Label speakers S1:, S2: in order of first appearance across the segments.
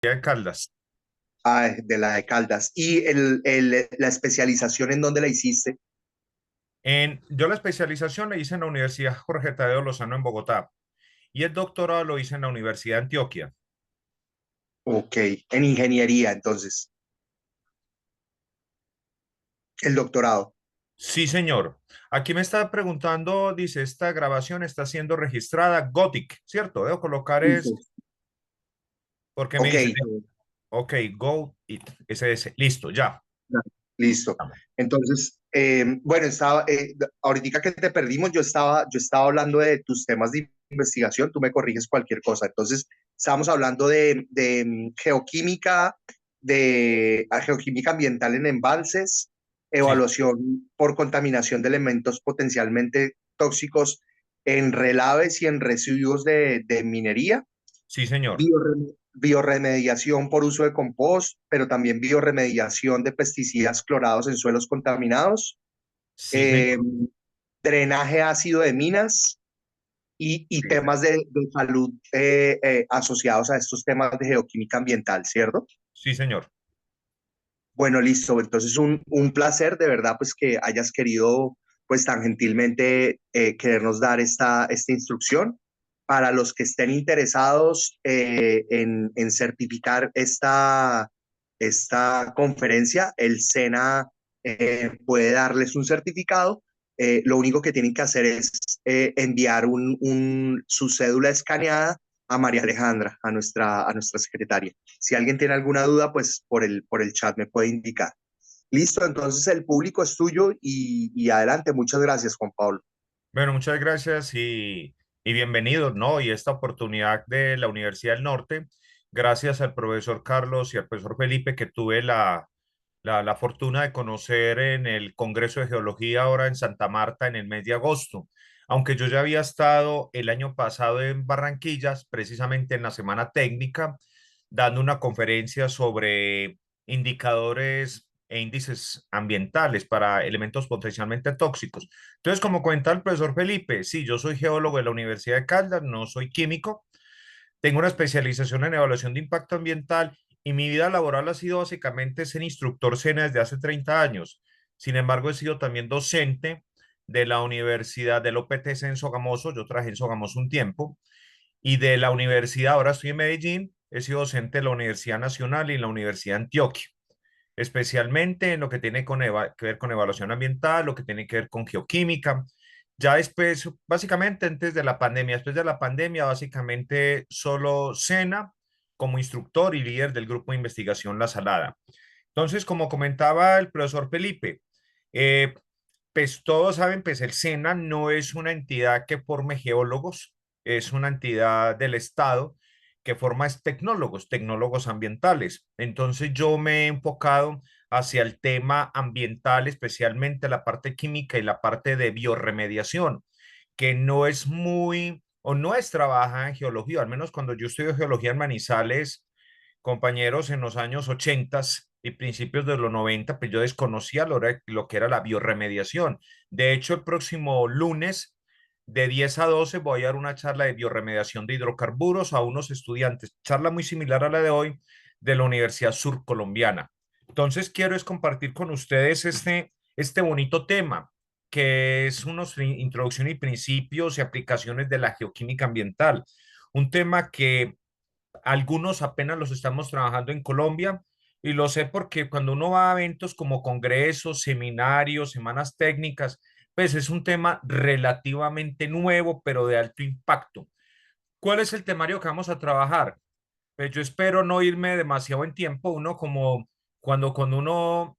S1: de Caldas.
S2: Ah, de la de Caldas. ¿Y la especialización en dónde la hiciste?
S1: Yo la especialización la hice en la Universidad Jorge Tadeo Lozano en Bogotá y el doctorado lo hice en la Universidad de Antioquia.
S2: Ok, en ingeniería, entonces, el doctorado.
S1: Sí, señor. Aquí me está preguntando, dice, esta grabación está siendo registrada Gothic, ¿cierto? Debo colocar es,
S2: Listo.
S1: porque me
S2: Ok,
S1: dice, ok, go it, SS, listo, ya.
S2: ya, listo. Entonces, bueno, ahorita que te perdimos, yo estaba hablando de tus temas de investigación, tú me corriges cualquier cosa. Entonces, estábamos hablando de geoquímica, geoquímica ambiental en embalses,
S1: Sí,
S2: evaluación por contaminación de elementos potencialmente tóxicos en relaves y en residuos de minería,
S1: sí, señor.
S2: bioremediación por uso de compost, pero también bioremediación de pesticidas clorados en suelos contaminados,
S1: Sí,
S2: eh,
S1: señor.
S2: drenaje ácido de minas y
S1: Sí,
S2: temas de salud asociados a estos temas de geoquímica ambiental, ¿cierto?
S1: sí, señor.
S2: Bueno, listo. Entonces, un placer de verdad, pues que hayas querido, pues tan gentilmente querernos dar esta instrucción. Para los que estén interesados en certificar esta conferencia, el SENA puede darles un certificado. Lo único que tienen que hacer es enviar su cédula escaneada a María Alejandra, a nuestra secretaria. Si alguien tiene alguna duda, pues por el chat me puede indicar. Listo, entonces el público es tuyo y adelante. Muchas gracias, Juan Pablo.
S1: Bueno, muchas gracias y bienvenidos, ¿no? Y esta oportunidad de la Universidad del Norte, gracias al profesor Carlos y al profesor Felipe, que tuve la fortuna de conocer en el Congreso de Geología ahora en Santa Marta en el mes de agosto. Aunque yo ya había estado el año pasado en Barranquillas, precisamente en la semana técnica, dando una conferencia sobre indicadores e índices ambientales para elementos potencialmente tóxicos. Entonces, como cuenta el profesor Felipe, sí, yo soy geólogo de la Universidad de Caldas, no soy químico, tengo una especialización en evaluación de impacto ambiental y mi vida laboral ha sido básicamente ser instructor SENA desde hace 30 años. Sin embargo, he sido también docente de la Universidad del OPTC en Sogamoso, yo trabajé en Sogamoso un tiempo, y de la universidad, ahora estoy en Medellín, he sido docente de la Universidad Nacional y en la Universidad de Antioquia, especialmente en lo que tiene que ver con evaluación ambiental, lo que tiene que ver con geoquímica. Ya después, básicamente antes de la pandemia, después de la pandemia, básicamente solo SENA como instructor y líder del grupo de investigación La Salada. Entonces, como comentaba el profesor Felipe, eh, pues todos saben, pues el SENA no es una entidad que forme geólogos, es una entidad del Estado que forma es tecnólogos, tecnólogos ambientales. Entonces yo me he enfocado hacia el tema ambiental, especialmente la parte química y la parte de bioremediación, que no es muy o no es trabajada en geología, al menos cuando yo estudio geología en Manizales, compañeros, en los años 80 y principios de los 90, pues yo desconocía lo que era la bioremediación. De hecho, el próximo lunes de 10 a 12 voy a dar una charla de bioremediación de hidrocarburos a unos estudiantes, charla muy similar a la de hoy de la Universidad Sur Colombiana. Entonces, quiero es compartir con ustedes este bonito tema, que es una introducción y principios y aplicaciones de la geoquímica ambiental. Un tema que algunos apenas los estamos trabajando en Colombia y lo sé porque cuando uno va a eventos como congresos, seminarios, semanas técnicas, pues es un tema relativamente nuevo, pero de alto impacto. ¿Cuál es el temario que vamos a trabajar? Pues yo espero no irme demasiado en tiempo, uno como cuando uno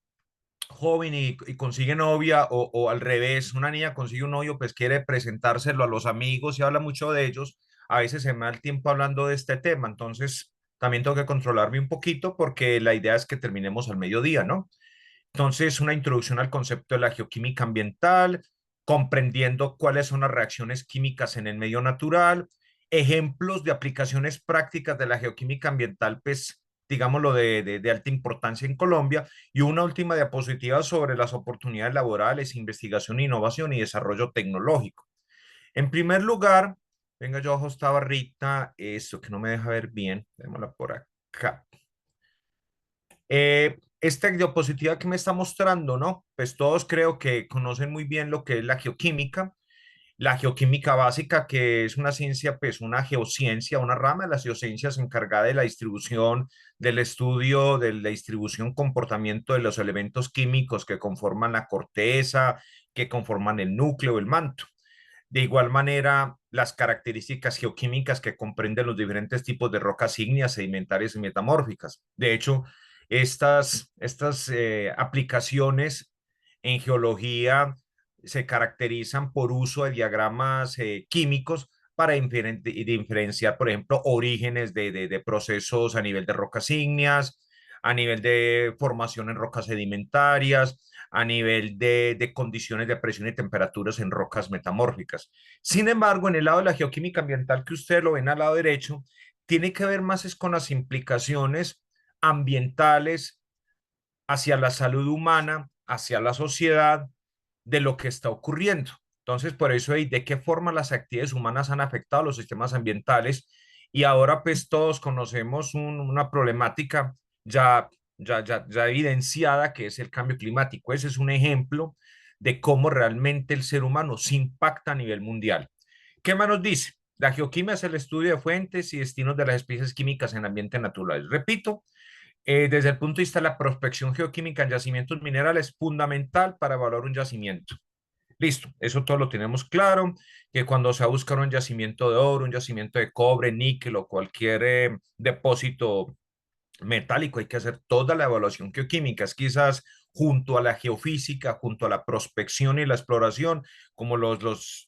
S1: joven y consigue novia o al revés, una niña consigue un novio, pues quiere presentárselo a los amigos y habla mucho de ellos, a veces se me da el tiempo hablando de este tema, entonces también tengo que controlarme un poquito porque la idea es que terminemos al mediodía, ¿no? Entonces, una introducción al concepto de la geoquímica ambiental, comprendiendo cuáles son las reacciones químicas en el medio natural, ejemplos de aplicaciones prácticas de la geoquímica ambiental, pues, digámoslo, de alta importancia en Colombia, y una última diapositiva sobre las oportunidades laborales, investigación, innovación y desarrollo tecnológico. En primer lugar, venga, yo bajo esta barrita, esto que no me deja ver bien, démosla por acá. Esta diapositiva que me está mostrando, ¿no? Pues todos creo que conocen muy bien lo que es la geoquímica básica, que es una ciencia, pues una geociencia, una rama de las geociencias encargada de la distribución, del estudio de la distribución, comportamiento de los elementos químicos que conforman la corteza, que conforman el núcleo, el manto. De igual manera, las características geoquímicas que comprenden los diferentes tipos de rocas ígneas, sedimentarias y metamórficas. De hecho, estas aplicaciones en geología se caracterizan por uso de diagramas químicos para diferenciar, por ejemplo, orígenes de procesos a nivel de rocas ígneas, a nivel de formación en rocas sedimentarias, a nivel de condiciones de presión y temperaturas en rocas metamórficas. Sin embargo, en el lado de la geoquímica ambiental que ustedes lo ven al lado derecho, tiene que ver más es con las implicaciones ambientales hacia la salud humana, hacia la sociedad, de lo que está ocurriendo. Entonces, por eso, ¿de qué forma las actividades humanas han afectado los sistemas ambientales? Y ahora, pues, todos conocemos una problemática ya, ya evidenciada, que es el cambio climático. Ese es un ejemplo de cómo realmente el ser humano se impacta a nivel mundial. ¿Qué más nos dice? La geoquímica es el estudio de fuentes y destinos de las especies químicas en ambientes naturales. Repito, desde el punto de vista de la prospección geoquímica en yacimientos minerales, fundamental para evaluar un yacimiento. Listo, eso todo lo tenemos claro, que cuando se va a buscar un yacimiento de oro, un yacimiento de cobre, níquel o cualquier depósito metálico, hay que hacer toda la evaluación geoquímica, es quizás junto a la geofísica, junto a la prospección y la exploración, como las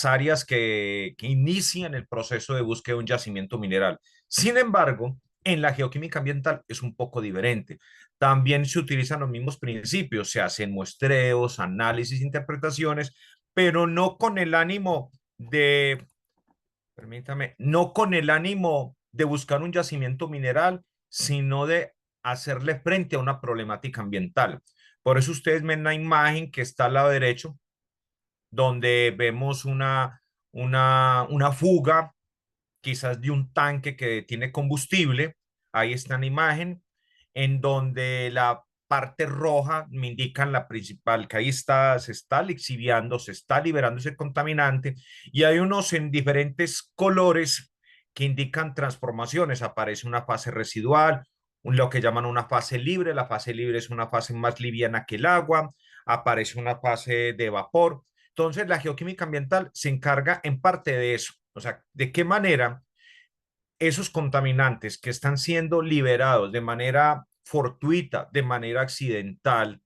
S1: áreas que inician el proceso de búsqueda de un yacimiento mineral. Sin embargo, en la geoquímica ambiental es un poco diferente. También se utilizan los mismos principios, se hacen muestreos, análisis, interpretaciones, pero no con el ánimo de, permítame, no con el ánimo de buscar un yacimiento mineral, sino de hacerle frente a una problemática ambiental. Por eso ustedes ven la imagen que está al lado derecho, donde vemos una fuga, quizás de un tanque que tiene combustible. Ahí está la imagen, en donde la parte roja me indican la principal, que ahí está, se está lixiviando, se está liberando ese contaminante, y hay unos en diferentes colores que indican transformaciones. Aparece una fase residual, lo que llaman una fase libre. La fase libre es una fase más liviana que el agua. Aparece una fase de vapor. Entonces, la geoquímica ambiental se encarga en parte de eso. O sea, de qué manera esos contaminantes que están siendo liberados de manera fortuita, de manera accidental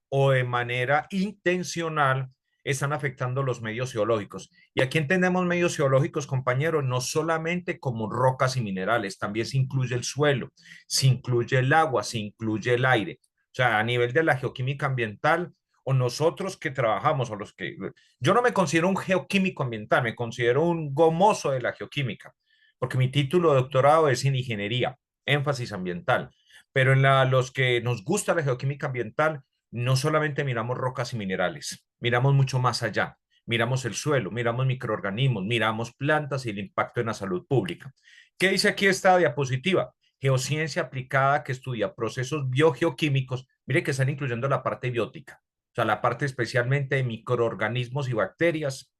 S1: o de manera intencional, están afectando los medios geológicos. Y aquí entendemos medios geológicos, compañeros, no solamente como rocas y minerales, también se incluye el suelo, se incluye el agua, se incluye el aire. O sea, a nivel de la geoquímica ambiental, o nosotros que trabajamos, o los que... Yo no me considero un geoquímico ambiental, me considero un gomoso de la geoquímica, porque mi título de doctorado es en ingeniería, énfasis ambiental. Pero los que nos gusta la geoquímica ambiental, no solamente miramos rocas y minerales, miramos mucho más allá. Miramos el suelo, miramos microorganismos, miramos plantas y el impacto en la salud pública. ¿Qué dice aquí esta diapositiva? Geociencia aplicada que estudia procesos biogeoquímicos. Mire que están incluyendo la parte biótica, o sea, la parte especialmente de microorganismos y bacterias,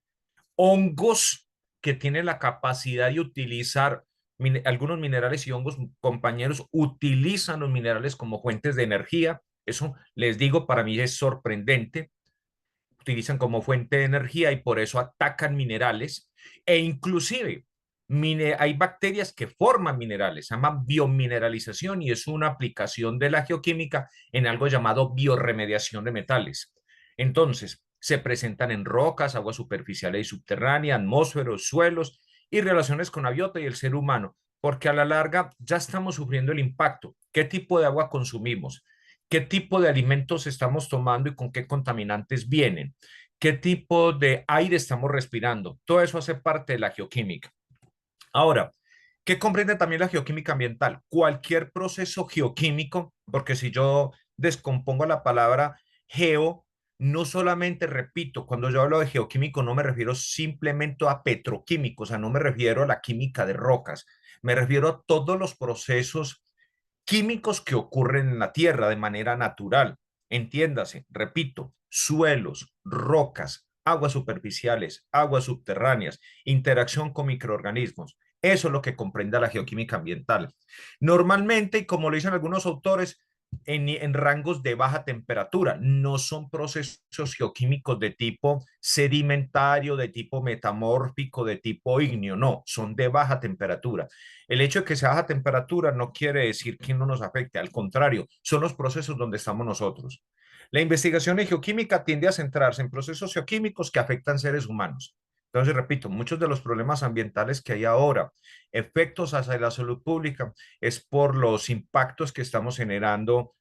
S1: hongos que tienen la capacidad de utilizar algunos minerales, y hongos, compañeros, utilizan los minerales como fuentes de energía. Eso les digo, para mí es sorprendente. Utilizan como fuente de energía y por eso atacan minerales, e inclusive hay bacterias que forman minerales, se llama biomineralización, y es una aplicación de la geoquímica en algo llamado bioremediación de metales. Entonces, se presentan en rocas, aguas superficiales y subterráneas, atmósferos, suelos, y relaciones con la biota y el ser humano, porque a la larga ya estamos sufriendo el impacto. ¿Qué tipo de agua consumimos? ¿Qué tipo de alimentos estamos tomando y con qué contaminantes vienen? ¿Qué tipo de aire estamos respirando? Todo eso hace parte de la geoquímica. Ahora, ¿qué comprende también la geoquímica ambiental? Cualquier proceso geoquímico, porque si yo descompongo la palabra geo, no solamente, repito, cuando yo hablo de geoquímico no me refiero simplemente a petroquímicos, o sea, no me refiero a la química de rocas, me refiero a todos los procesos químicos que ocurren en la Tierra de manera natural. Entiéndase, repito, suelos, rocas, aguas superficiales, aguas subterráneas, interacción con microorganismos. Eso es lo que comprende la geoquímica ambiental. Normalmente, y como lo dicen algunos autores, en rangos de baja temperatura. No son procesos geoquímicos de tipo sedimentario, de tipo metamórfico, de tipo ígneo, no, son de baja temperatura. El hecho de que sea baja temperatura no quiere decir que no nos afecte, al contrario, son los procesos donde estamos nosotros. La investigación en geoquímica tiende a centrarse en procesos geoquímicos que afectan seres humanos. Entonces, repito, muchos de los problemas ambientales que hay ahora, efectos hacia la salud pública, es por los impactos que estamos generando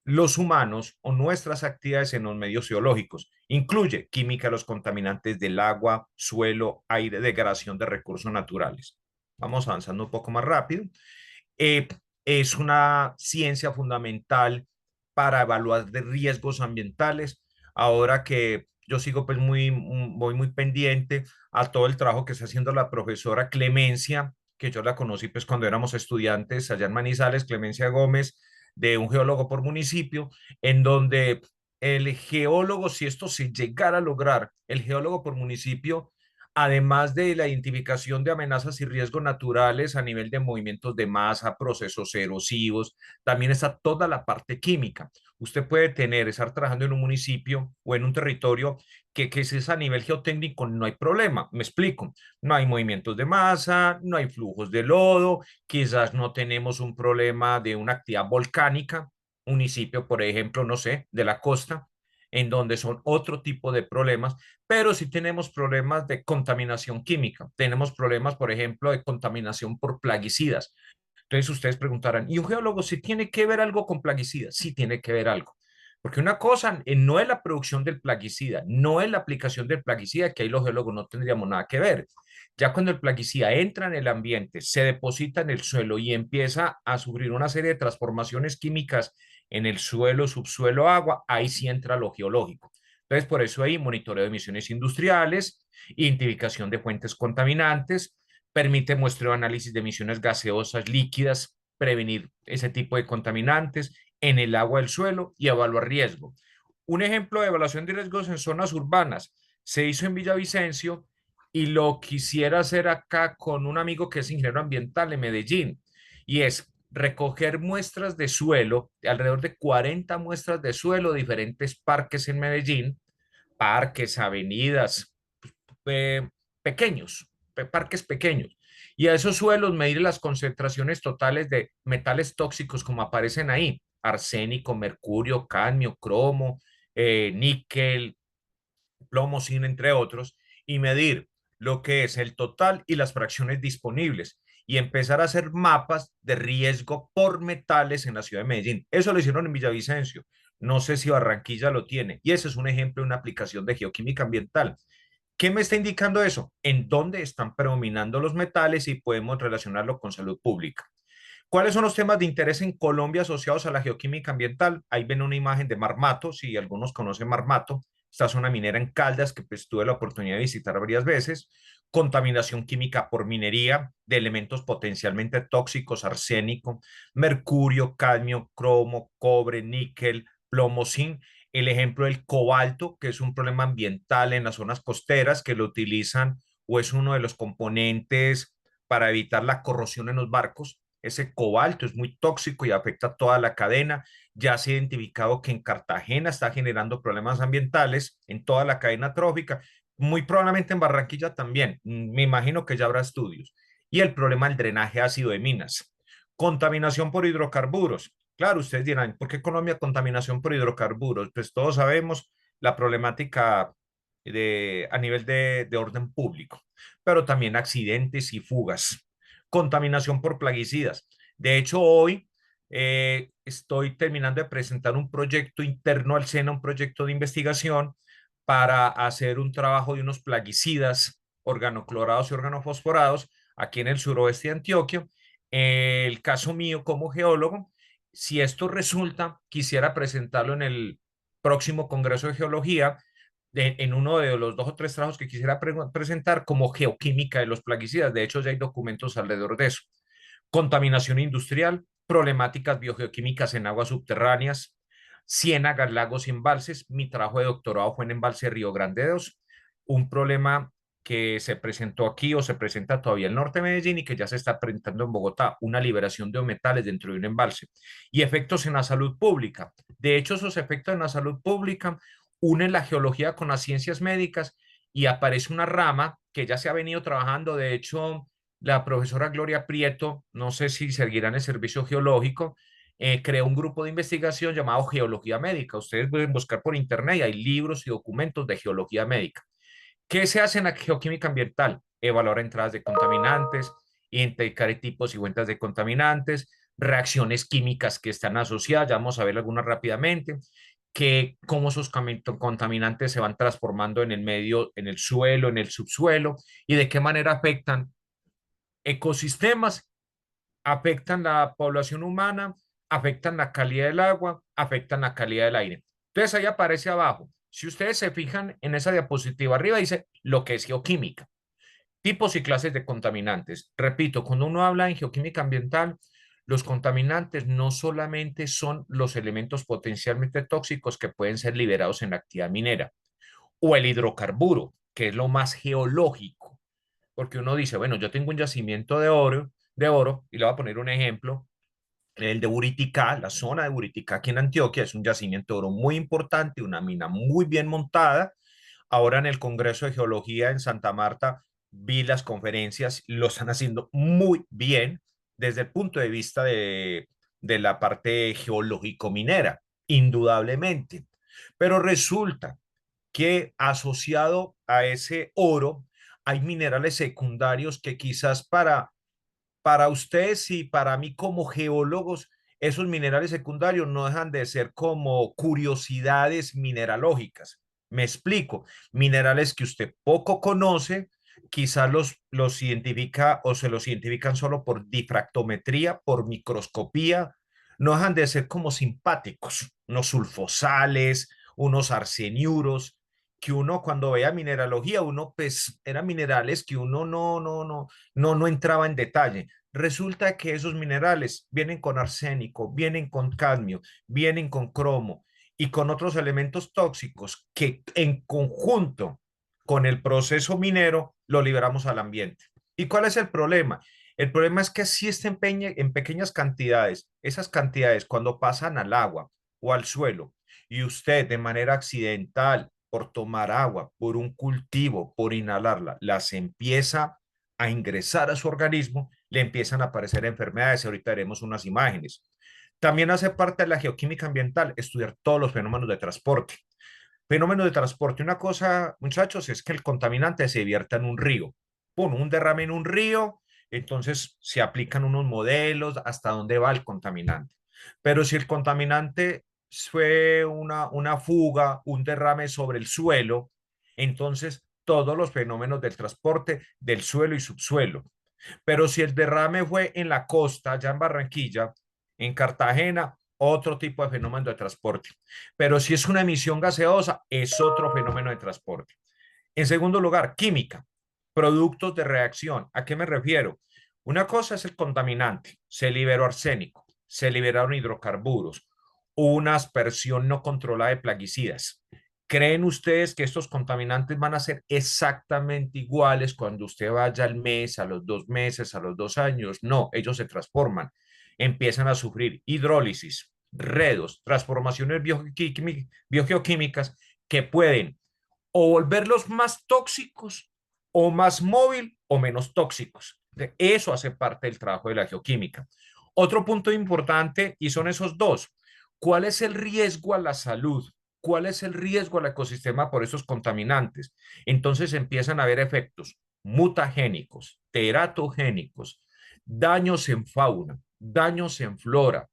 S1: los humanos o nuestras actividades en los medios geológicos. Incluye química de los contaminantes del agua, suelo, aire, degradación de recursos naturales. Vamos avanzando un poco más rápido. Eh, es una ciencia fundamental para evaluar de riesgos ambientales. Ahora que yo sigo pues voy muy pendiente a todo el trabajo que está haciendo la profesora Clemencia, que yo la conocí pues cuando éramos estudiantes allá en Manizales, Clemencia Gómez, de un geólogo por municipio, en donde el geólogo, si esto se llegara a lograr, el geólogo por municipio, además de la identificación de amenazas y riesgos naturales a nivel de movimientos de masa, procesos erosivos, también está toda la parte química. Usted puede estar trabajando en un municipio o en un territorio que si es a nivel geotécnico no hay problema. Me explico. No hay movimientos de masa, no hay flujos de lodo, quizás no tenemos un problema de una actividad volcánica, municipio, por ejemplo, no sé, de la costa, en donde son otro tipo de problemas, pero sí tenemos problemas de contaminación química. Tenemos problemas, por ejemplo, de contaminación por plaguicidas. Entonces ustedes preguntarán, ¿y un geólogo si tiene que ver algo con plaguicidas? Sí tiene que ver algo. Porque una cosa no es la producción del plaguicida, no es la aplicación del plaguicida, que ahí los geólogos no tendríamos nada que ver. Ya cuando el plaguicida entra en el ambiente, se deposita en el suelo y empieza a sufrir una serie de transformaciones químicas en el suelo, subsuelo, agua, ahí sí entra lo geológico. Entonces, por eso hay monitoreo de emisiones industriales, identificación de fuentes contaminantes, permite muestreo de análisis de emisiones gaseosas líquidas, prevenir ese tipo de contaminantes en el agua del suelo y evaluar riesgo. Un ejemplo de evaluación de riesgos en zonas urbanas se hizo en Villavicencio y lo quisiera hacer acá con un amigo que es ingeniero ambiental en Medellín, y es recoger muestras de suelo, alrededor de 40 muestras de suelo, diferentes parques en Medellín, parques, avenidas, eh, pequeños, parques pequeños. Y a esos suelos medir las concentraciones totales de metales tóxicos como aparecen ahí, arsénico, mercurio, cadmio, cromo, níquel, plomo, zinc, entre otros, y medir lo que es el total y las fracciones disponibles y empezar a hacer mapas de riesgo por metales en la ciudad de Medellín. Eso lo hicieron en Villavicencio. No sé si Barranquilla lo tiene. Y ese es un ejemplo de una aplicación de geoquímica ambiental. ¿Qué me está indicando eso? En dónde están predominando los metales y podemos relacionarlo con salud pública. ¿Cuáles son los temas de interés en Colombia asociados a la geoquímica ambiental? Ahí ven una imagen de Marmato, si algunos conocen Marmato, esta zona minera en Caldas que pues tuve la oportunidad de visitar varias veces, contaminación química por minería de elementos potencialmente tóxicos, arsénico, mercurio, cadmio, cromo, cobre, níquel, plomo, zinc, el ejemplo del cobalto, que es un problema ambiental en las zonas costeras que lo utilizan o es uno de los componentes para evitar la corrosión en los barcos. Ese cobalto es muy tóxico y afecta toda la cadena. Ya se ha identificado que en Cartagena está generando problemas ambientales en toda la cadena trófica, muy probablemente en Barranquilla también. Me imagino que ya habrá estudios. Y el problema del drenaje ácido de minas. Contaminación por hidrocarburos. Claro, ustedes dirán, ¿por qué Colombia contaminación por hidrocarburos? Pues todos sabemos la problemática a nivel de orden público, pero también accidentes y fugas. Contaminación por plaguicidas. De hecho, hoy estoy terminando de presentar un proyecto interno al SENA, un proyecto de investigación para hacer un trabajo de unos plaguicidas organoclorados y organofosforados aquí en el suroeste de Antioquia. El caso mío como geólogo, si esto resulta, quisiera presentarlo en el próximo Congreso de Geología, en uno de los dos o tres trabajos que quisiera presentar como geoquímica de los plaguicidas. De hecho, ya hay documentos alrededor de eso. Contaminación industrial, problemáticas biogeoquímicas en aguas subterráneas, ciénagas, lagos y embalses. Mi trabajo de doctorado fue en embalse Río Grande dos, un problema que se presentó aquí o se presenta todavía en el norte de Medellín y que ya se está presentando en Bogotá, una liberación de metales dentro de un embalse y efectos en la salud pública. De hecho, esos efectos en la salud pública unen la geología con las ciencias médicas y aparece una rama que ya se ha venido trabajando. De hecho, la profesora Gloria Prieto, no sé si seguirá en el servicio geológico, creó un grupo de investigación llamado Geología Médica. Ustedes pueden buscar por internet y hay libros y documentos de geología médica. ¿Qué se hace en la geoquímica ambiental? Evaluar entradas de contaminantes, identificar tipos y fuentes de contaminantes, reacciones químicas que están asociadas, ya vamos a ver algunas rápidamente, que cómo esos contaminantes se van transformando en el medio, en el suelo, en el subsuelo, y de qué manera afectan ecosistemas, afectan la población humana, afectan la calidad del agua, afectan la calidad del aire. Entonces ahí aparece abajo. Si ustedes se fijan en esa diapositiva arriba, dice lo que es geoquímica, tipos y clases de contaminantes. Repito, cuando uno habla en geoquímica ambiental, los contaminantes no solamente son los elementos potencialmente tóxicos que pueden ser liberados en la actividad minera, o el hidrocarburo, que es lo más geológico, porque uno dice, bueno, yo tengo un yacimiento de oro, y le voy a poner un ejemplo, el de Buriticá, la zona de Buriticá aquí en Antioquia, es un yacimiento de oro muy importante, una mina muy bien montada. Ahora en el Congreso de Geología en Santa Marta vi las conferencias, lo están haciendo muy bien desde el punto de vista de la parte geológico-minera, indudablemente. Pero resulta que asociado a ese oro hay minerales secundarios que quizás para ustedes y para mí como geólogos, esos minerales secundarios no dejan de ser como curiosidades mineralógicas. Me explico, minerales que usted poco conoce, quizás los identifica o se los identifican solo por difractometría, por microscopía, no dejan de ser como simpáticos, unos sulfosales, unos arseniuros, que uno cuando veía mineralogía, uno pues eran minerales que uno no entraba en detalle. Resulta que esos minerales vienen con arsénico, vienen con cadmio, vienen con cromo y con otros elementos tóxicos que en conjunto con el proceso minero lo liberamos al ambiente. ¿Y cuál es el problema? El problema es que si está en pequeñas cantidades, esas cantidades cuando pasan al agua o al suelo y usted de manera accidental, por tomar agua, por un cultivo, por inhalarla, las empieza a ingresar a su organismo, le empiezan a aparecer enfermedades. Ahorita haremos unas imágenes. También hace parte de la geoquímica ambiental estudiar todos los fenómenos de transporte. Fenómenos de transporte. Una cosa, muchachos, es que el contaminante se vierta en un río. Pum, un derrame en un río, entonces se aplican unos modelos hasta dónde va el contaminante. Pero si el contaminante fue una fuga, un derrame sobre el suelo, entonces todos los fenómenos del transporte del suelo y subsuelo. Pero si el derrame fue en la costa, ya en Barranquilla, en Cartagena, otro tipo de fenómeno de transporte. Pero si es una emisión gaseosa, es otro fenómeno de transporte. En segundo lugar, química, productos de reacción. ¿A qué me refiero? Una cosa es el contaminante, se liberó arsénico, se liberaron hidrocarburos, una aspersión no controlada de plaguicidas. ¿Creen ustedes que estos contaminantes van a ser exactamente iguales cuando usted vaya al mes, a los 2 meses, a los 2 años? No, ellos se transforman, empiezan a sufrir hidrólisis, redos, transformaciones biogeoquímicas que pueden o volverlos más tóxicos o más móvil o menos tóxicos. Eso hace parte del trabajo de la geoquímica. Otro punto importante y son esos dos. ¿Cuál es el riesgo a la salud? ¿Cuál es el riesgo al ecosistema por esos contaminantes? Entonces empiezan a haber efectos mutagénicos, teratogénicos, daños en fauna, daños en flora,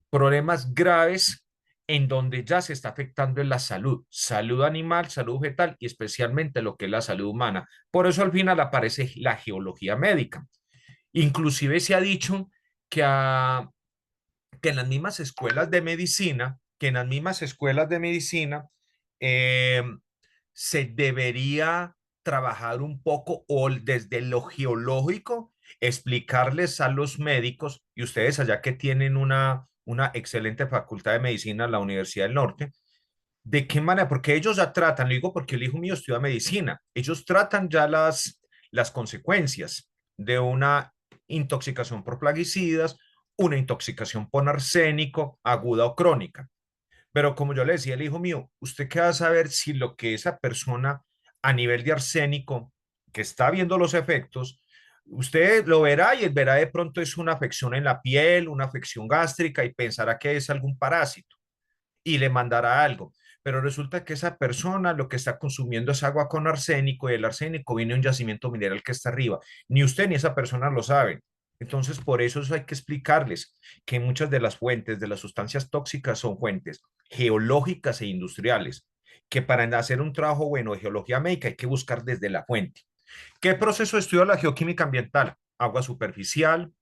S1: problemas graves en donde ya se está afectando en la salud, salud animal, salud vegetal y especialmente lo que es la salud humana. Por eso al final aparece la geología médica. Inclusive se ha dicho que, que en las mismas escuelas de medicina, eh, se debería trabajar un poco o desde lo geológico explicarles a los médicos, y ustedes allá que tienen una excelente facultad de medicina en la Universidad del Norte, de qué manera, porque ellos ya tratan, lo digo porque el hijo mío estudia medicina, ellos tratan ya las consecuencias de una intoxicación por plaguicidas, una intoxicación por arsénico aguda o crónica. Pero como yo le decía al hijo mío, ¿usted qué va a saber si lo que esa persona a nivel de arsénico, que está viendo los efectos, usted lo verá y él verá de pronto es una afección en la piel, una afección gástrica y pensará que es algún parásito y le mandará algo? Pero resulta que esa persona lo que está consumiendo es agua con arsénico y el arsénico viene de un yacimiento mineral que está arriba. Ni usted ni esa persona lo saben. Entonces, por eso hay que explicarles que muchas de las fuentes de las sustancias tóxicas son fuentes geológicas e industriales, que para hacer un trabajo bueno de geología médica hay que buscar desde la fuente. ¿Qué proceso estudia la geoquímica ambiental? Agua superficial,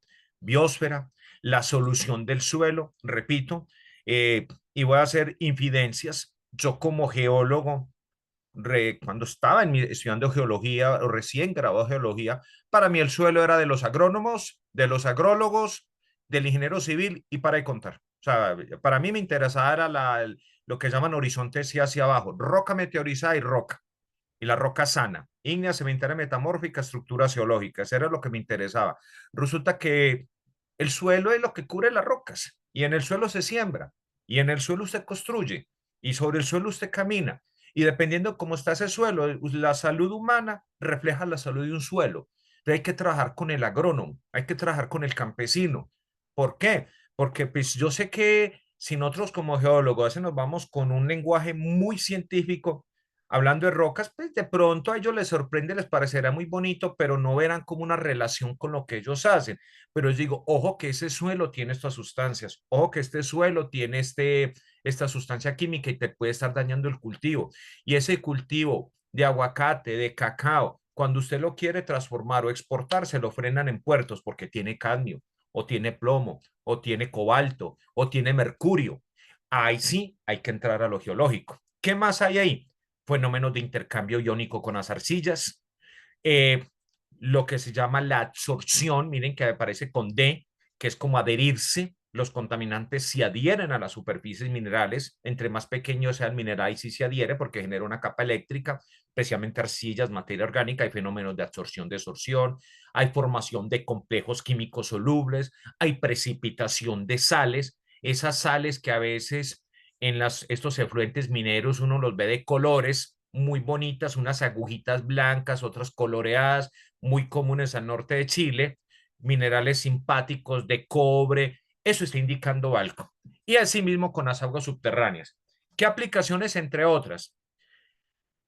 S1: biosfera, la solución del suelo, repito, y voy a hacer infidencias. Yo como geólogo, cuando estaba estudiando geología o recién graduado de geología, para mí el suelo era de los agrónomos, de los agrólogos, del ingeniero civil y para de contar. O sea, para mí me interesaba era lo que llaman horizontes y hacia abajo, roca meteorizada y la roca sana, ígnea, cementaria metamórfica, estructuras geológicas. Era lo que me interesaba. Resulta que el suelo es lo que cubre las rocas y en el suelo se siembra y en el suelo usted construye y sobre el suelo usted camina. Y dependiendo de cómo está ese suelo, la salud humana refleja la salud de un suelo. Entonces hay que trabajar con el agrónomo, hay que trabajar con el campesino. ¿Por qué? Porque pues yo sé que si nosotros como geólogos a veces nos vamos con un lenguaje muy científico, hablando de rocas, pues de pronto a ellos les sorprende, les parecerá muy bonito, pero no verán como una relación con lo que ellos hacen. Pero les digo, ojo que ese suelo tiene estas sustancias, ojo que este suelo tiene esta sustancia química y te puede estar dañando el cultivo. Y ese cultivo de aguacate, de cacao, cuando usted lo quiere transformar o exportar, se lo frenan en puertos porque tiene cadmio, o tiene plomo, o tiene cobalto, o tiene mercurio. Ahí sí hay que entrar a lo geológico. ¿Qué más hay ahí? Fenómenos de intercambio iónico con las arcillas, eh, lo que se llama la absorción, miren que aparece con D, que es como adherirse, los contaminantes se adhieren a las superficies minerales, entre más pequeño sea el mineral y sí se adhiere porque genera una capa eléctrica, especialmente arcillas, materia orgánica, hay fenómenos de absorción, desorción, hay formación de complejos químicos solubles, hay precipitación de sales, esas sales que a veces en estos efluentes mineros uno los ve de colores muy bonitas, unas agujitas blancas, otras coloreadas, muy comunes al norte de Chile, minerales simpáticos de cobre, eso está indicando algo. Y asimismo con las aguas subterráneas. ¿Qué aplicaciones, entre otras?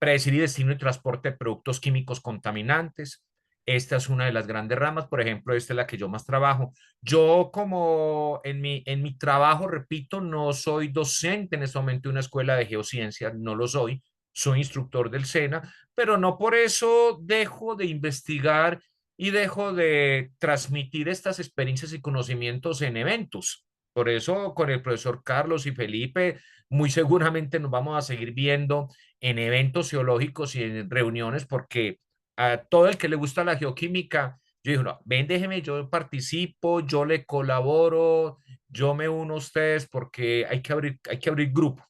S1: Predecir y destino y transporte de productos químicos contaminantes. Esta es una de las grandes ramas, por ejemplo, esta es la que yo más trabajo. Yo como en mi trabajo, repito, no soy docente en este momento de una escuela de geociencias, no lo soy, soy instructor del SENA, pero no por eso dejo de investigar y dejo de transmitir estas experiencias y conocimientos en eventos. Por eso con el profesor Carlos y Felipe, muy seguramente nos vamos a seguir viendo en eventos geológicos y en reuniones, porque a todo el que le gusta la geoquímica, yo digo, no, ven, déjeme, yo participo, yo le colaboro, yo me uno a ustedes porque hay que abrir grupo.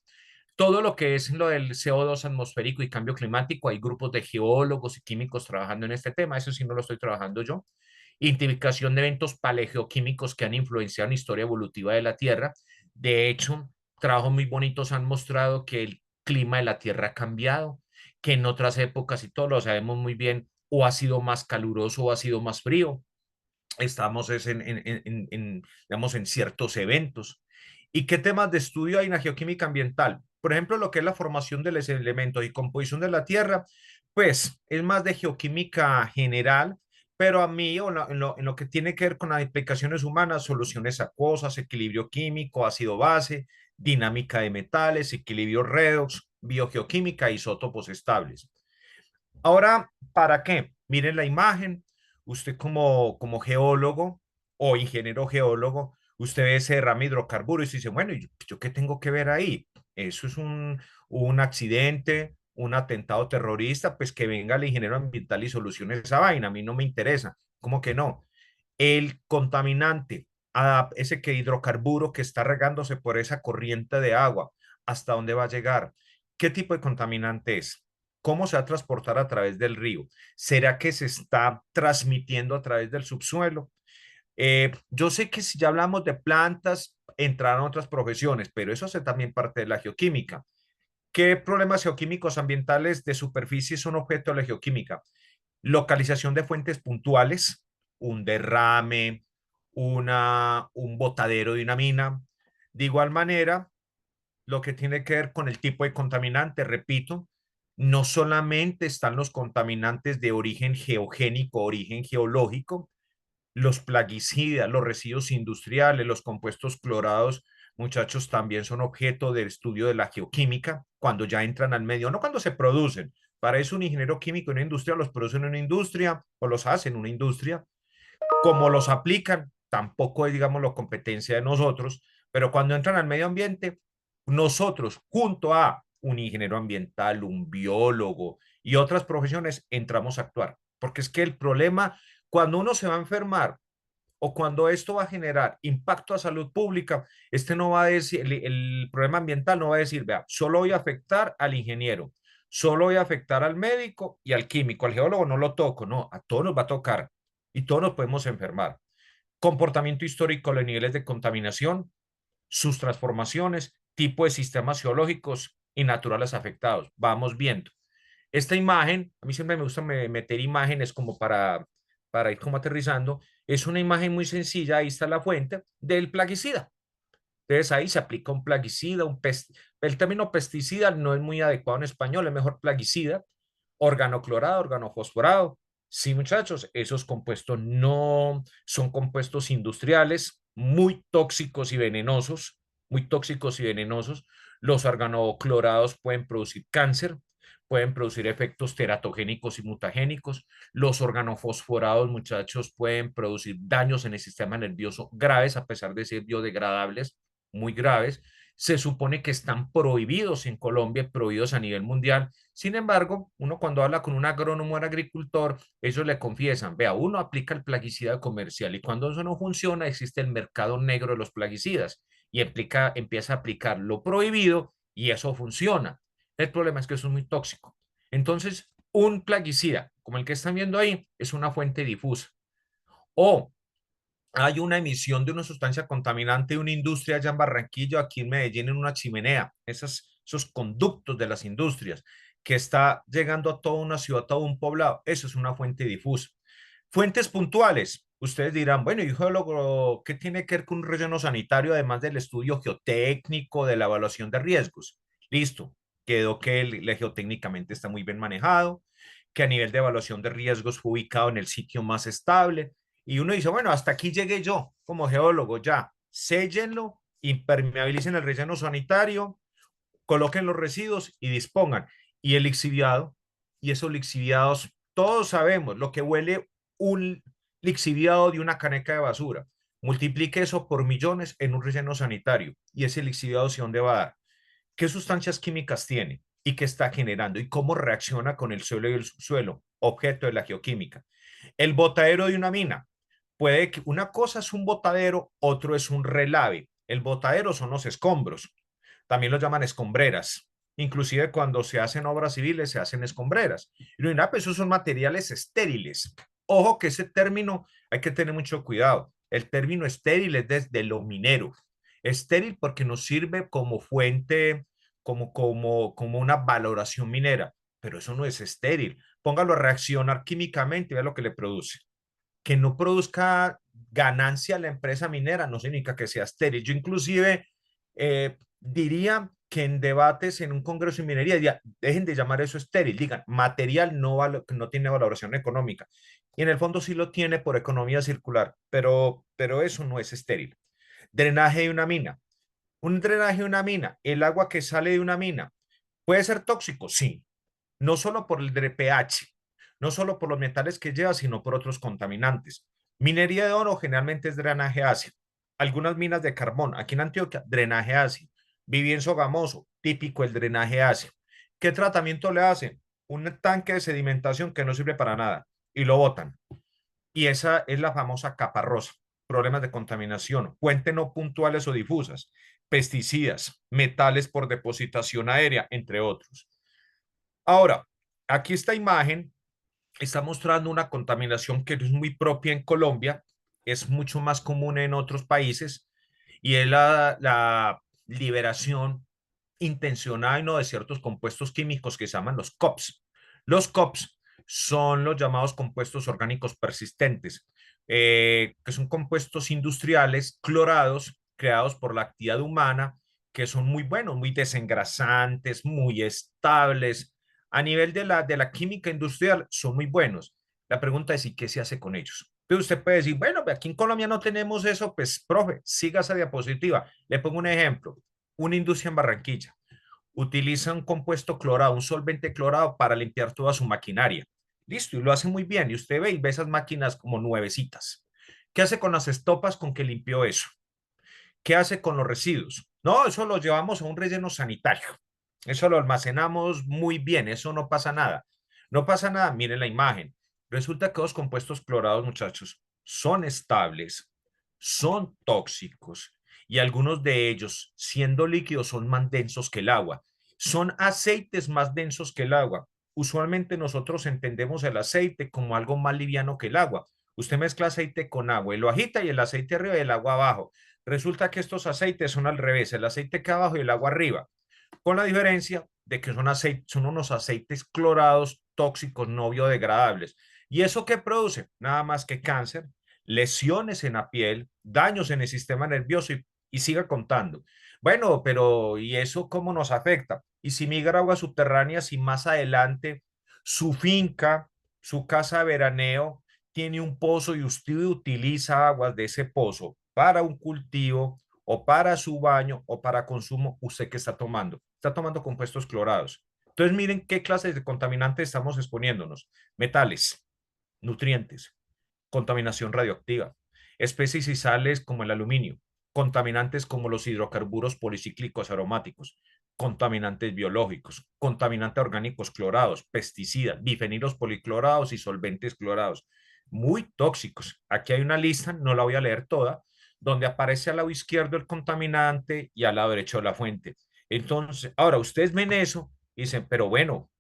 S1: Todo lo que es lo del CO2 atmosférico y cambio climático, hay grupos de geólogos y químicos trabajando en este tema, eso sí no lo estoy trabajando yo. Identificación de eventos paleogeoquímicos que han influenciado en la historia evolutiva de la Tierra. De hecho, trabajos muy bonitos han mostrado que el clima de la Tierra ha cambiado, que en otras épocas, y todos lo sabemos muy bien, o ha sido más caluroso o ha sido más frío. Estamos digamos, en ciertos eventos. ¿Y qué temas de estudio hay en la geoquímica ambiental? Por ejemplo, lo que es la formación de los elementos y composición de la Tierra, pues es más de geoquímica general, pero a mí, o en lo que tiene que ver con las implicaciones humanas, soluciones acuosas, equilibrio químico, ácido-base, dinámica de metales, equilibrio redox, biogeoquímica, isótopos estables. Ahora, ¿para qué? Miren la imagen. Usted como geólogo o ingeniero geólogo, usted ve ese derrame de hidrocarburos y dice, bueno, ¿yo qué tengo que ver ahí? Eso es un accidente, un atentado terrorista, pues que venga el ingeniero ambiental y solucione esa vaina. A mí no me interesa. ¿Cómo que no? El contaminante, ese que hidrocarburo que está regándose por esa corriente de agua, ¿hasta dónde va a llegar? ¿Qué tipo de contaminante es? ¿Cómo se va a transportar a través del río? ¿Será que se está transmitiendo a través del subsuelo? Yo sé que si ya hablamos de plantas, entrarán otras profesiones, pero eso hace también parte de la geoquímica. ¿Qué problemas geoquímicos ambientales de superficie son objeto de la geoquímica? Localización de fuentes puntuales, un derrame, un botadero de una mina. De igual manera, lo que tiene que ver con el tipo de contaminante, repito, no solamente están los contaminantes de origen geogénico, origen geológico, los plaguicidas, los residuos industriales, los compuestos clorados, muchachos, también son objeto del estudio de la geoquímica cuando ya entran al medio, no cuando se producen. Para eso un ingeniero químico en una industria los produce en una industria o los hace en una industria. Como los aplican, tampoco es, digamos, la competencia de nosotros, pero cuando entran al medio ambiente, nosotros, junto a un ingeniero ambiental, un biólogo y otras profesiones, entramos a actuar. Porque es que el problema, cuando uno se va a enfermar o cuando esto va a generar impacto a salud pública, este no va a decir, el problema ambiental no va a decir, vea, solo voy a afectar al ingeniero, solo voy a afectar al médico y al químico, al geólogo no lo toco, no, a todos nos va a tocar y todos nos podemos enfermar. Comportamiento histórico de niveles de contaminación, sus transformaciones, tipo de sistemas geológicos y naturales afectados. Vamos viendo. Esta imagen, a mí siempre me gusta meter imágenes como para ir como aterrizando, es una imagen muy sencilla, ahí está la fuente del plaguicida. Entonces ahí se aplica un plaguicida, el término pesticida no es muy adecuado en español, es mejor plaguicida, organoclorado, organofosforado. Sí, muchachos, esos compuestos no son compuestos industriales muy tóxicos y venenosos, muy tóxicos y venenosos. Los organoclorados pueden producir cáncer, pueden producir efectos teratogénicos y mutagénicos. Los organofosforados, muchachos, pueden producir daños en el sistema nervioso graves a pesar de ser biodegradables, muy graves. Se supone que están prohibidos en Colombia, prohibidos a nivel mundial. Sin embargo, uno cuando habla con un agrónomo o un agricultor, ellos le confiesan, vea, uno aplica el plaguicida comercial y cuando eso no funciona, existe el mercado negro de los plaguicidas y empieza a aplicar lo prohibido y eso funciona. El problema es que eso es muy tóxico. Entonces, un plaguicida, como el que están viendo ahí, es una fuente difusa. O hay una emisión de una sustancia contaminante de una industria allá en Barranquilla, aquí en Medellín, en una chimenea, esos conductos de las industrias, que está llegando a toda una ciudad, a todo un poblado. Eso es una fuente difusa. Fuentes puntuales. Ustedes dirán, bueno, y geólogo, ¿qué tiene que ver con un relleno sanitario, además del estudio geotécnico, de la evaluación de riesgos? Listo, quedó que geotécnicamente está muy bien manejado, que a nivel de evaluación de riesgos fue ubicado en el sitio más estable, y uno dice, bueno, hasta aquí llegué yo como geólogo, ya, séllenlo, impermeabilicen el relleno sanitario, coloquen los residuos y dispongan. Y el lixiviado, y esos lixiviados, todos sabemos lo que huele un lixiviado de una caneca de basura. Multiplique eso por millones en un relleno sanitario y ese lixiviado, ¿sí dónde va a dar? ¿Qué sustancias químicas tiene y qué está generando y cómo reacciona con el suelo y el subsuelo? Objeto de la geoquímica. El botadero de una mina. Puede que una cosa es un botadero, otro es un relave. El botadero son los escombros. También los llaman escombreras. Inclusive cuando se hacen obras civiles se hacen escombreras. Y no, pues esos son materiales estériles. Ojo que ese término hay que tener mucho cuidado. El término estéril es desde lo minero. Estéril porque nos sirve como fuente, como una valoración minera, pero eso no es estéril. Póngalo a reaccionar químicamente y vea lo que le produce. Que no produzca ganancia a la empresa minera no significa que sea estéril. Yo inclusive diría que en debates en un congreso de minería, ya, dejen de llamar eso estéril, digan material no tiene valoración económica. Y en el fondo sí lo tiene por economía circular, pero eso no es estéril. Drenaje de una mina. Un drenaje de una mina, el agua que sale de una mina, ¿puede ser tóxico? Sí, no solo por el pH, no solo por los metales que lleva, sino por otros contaminantes. Minería de oro generalmente es drenaje ácido. Algunas minas de carbón, aquí en Antioquia, drenaje ácido. Viví en Sogamoso, típico el drenaje ácido. ¿Qué tratamiento le hacen? Un tanque de sedimentación que no sirve para nada y lo botan. y esa es la famosa capa rosa. Problemas de contaminación, fuentes no puntuales o difusas, pesticidas, metales por depositación aérea, entre otros. Ahora, aquí esta imagen está mostrando una contaminación que es muy propia en Colombia, es mucho más común en otros países, y es la liberación intencional, ¿no?, de ciertos compuestos químicos que se llaman los COPs. Los COPs son los llamados compuestos orgánicos persistentes, que son compuestos industriales clorados creados por la actividad humana, que son muy buenos, muy desengrasantes, muy estables. A nivel de la química industrial son muy buenos. La pregunta es, ¿y qué se hace con ellos? Pero usted puede decir, bueno, aquí en Colombia no tenemos eso, pues, profe, siga esa diapositiva. Le pongo un ejemplo. Una industria en Barranquilla utiliza un compuesto clorado, un solvente clorado para limpiar toda su maquinaria. Listo, y lo hace muy bien. Y usted ve y ve esas máquinas como nuevecitas. ¿Qué hace con las estopas con que limpió eso? ¿Qué hace con los residuos? No, eso lo llevamos a un relleno sanitario. Eso lo almacenamos muy bien, eso no pasa nada. No pasa nada, miren la imagen. Resulta que los compuestos clorados, muchachos, son estables, son tóxicos y algunos de ellos, siendo líquidos, son más densos que el agua. Son aceites más densos que el agua. Usualmente nosotros entendemos el aceite como algo más liviano que el agua. Usted mezcla aceite con agua y lo agita y el aceite arriba y el agua abajo. Resulta que estos aceites son al revés, el aceite que abajo y el agua arriba, con la diferencia de que son unos aceites clorados tóxicos no biodegradables. ¿Y eso qué produce? Nada más que cáncer, lesiones en la piel, daños en el sistema nervioso y siga contando. Bueno, pero ¿y eso cómo nos afecta? Y si migra aguas subterráneas y más adelante su finca, su casa de veraneo, tiene un pozo y usted utiliza aguas de ese pozo para un cultivo o para su baño o para consumo, ¿usted qué está tomando? Está tomando compuestos clorados. Entonces, miren qué clases de contaminantes estamos exponiéndonos. Metales, nutrientes, contaminación radioactiva, especies y sales como el aluminio, contaminantes como los hidrocarburos policíclicos aromáticos, contaminantes biológicos, contaminantes orgánicos clorados, pesticidas, bifenilos policlorados y solventes clorados, muy tóxicos. Aquí hay una lista, no la voy a leer toda, donde aparece al lado izquierdo el contaminante y al lado derecho la fuente. Entonces, ahora ustedes ven eso y dicen, pero bueno,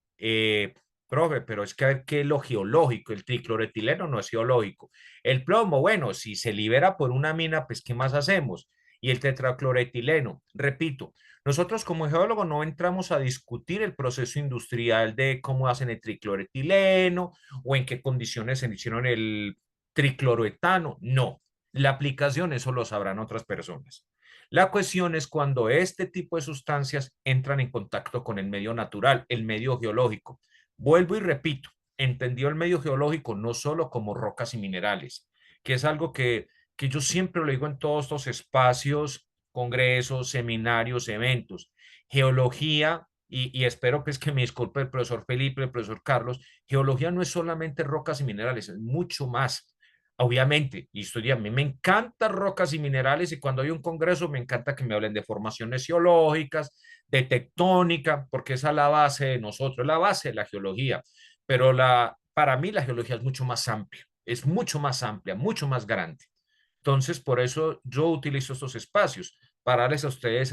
S1: profe, pero es que a ver qué es lo geológico, el tricloretileno no es geológico. El plomo, bueno, si se libera por una mina, pues ¿qué más hacemos? Y el tetracloretileno, repito, nosotros como geólogos no entramos a discutir el proceso industrial de cómo hacen el tricloretileno o en qué condiciones se hicieron el tricloroetano, no. La aplicación, eso lo sabrán otras personas. La cuestión es cuando este tipo de sustancias entran en contacto con el medio natural, el medio geológico. Vuelvo y repito, entendió el medio geológico no solo como rocas y minerales, que es algo que yo siempre lo digo en todos estos espacios, congresos, seminarios, eventos. Geología, y espero pues que me disculpe el profesor Felipe, el profesor Carlos, geología no es solamente rocas y minerales, es mucho más. Obviamente, historia, a mí me encantan rocas y minerales y cuando hay un congreso me encanta que me hablen de formaciones geológicas, de tectónica, porque esa es la base de nosotros, la base de la geología. Pero para mí la geología es mucho más amplia, es mucho más amplia, mucho más grande. Entonces, por eso yo utilizo estos espacios para darles a ustedes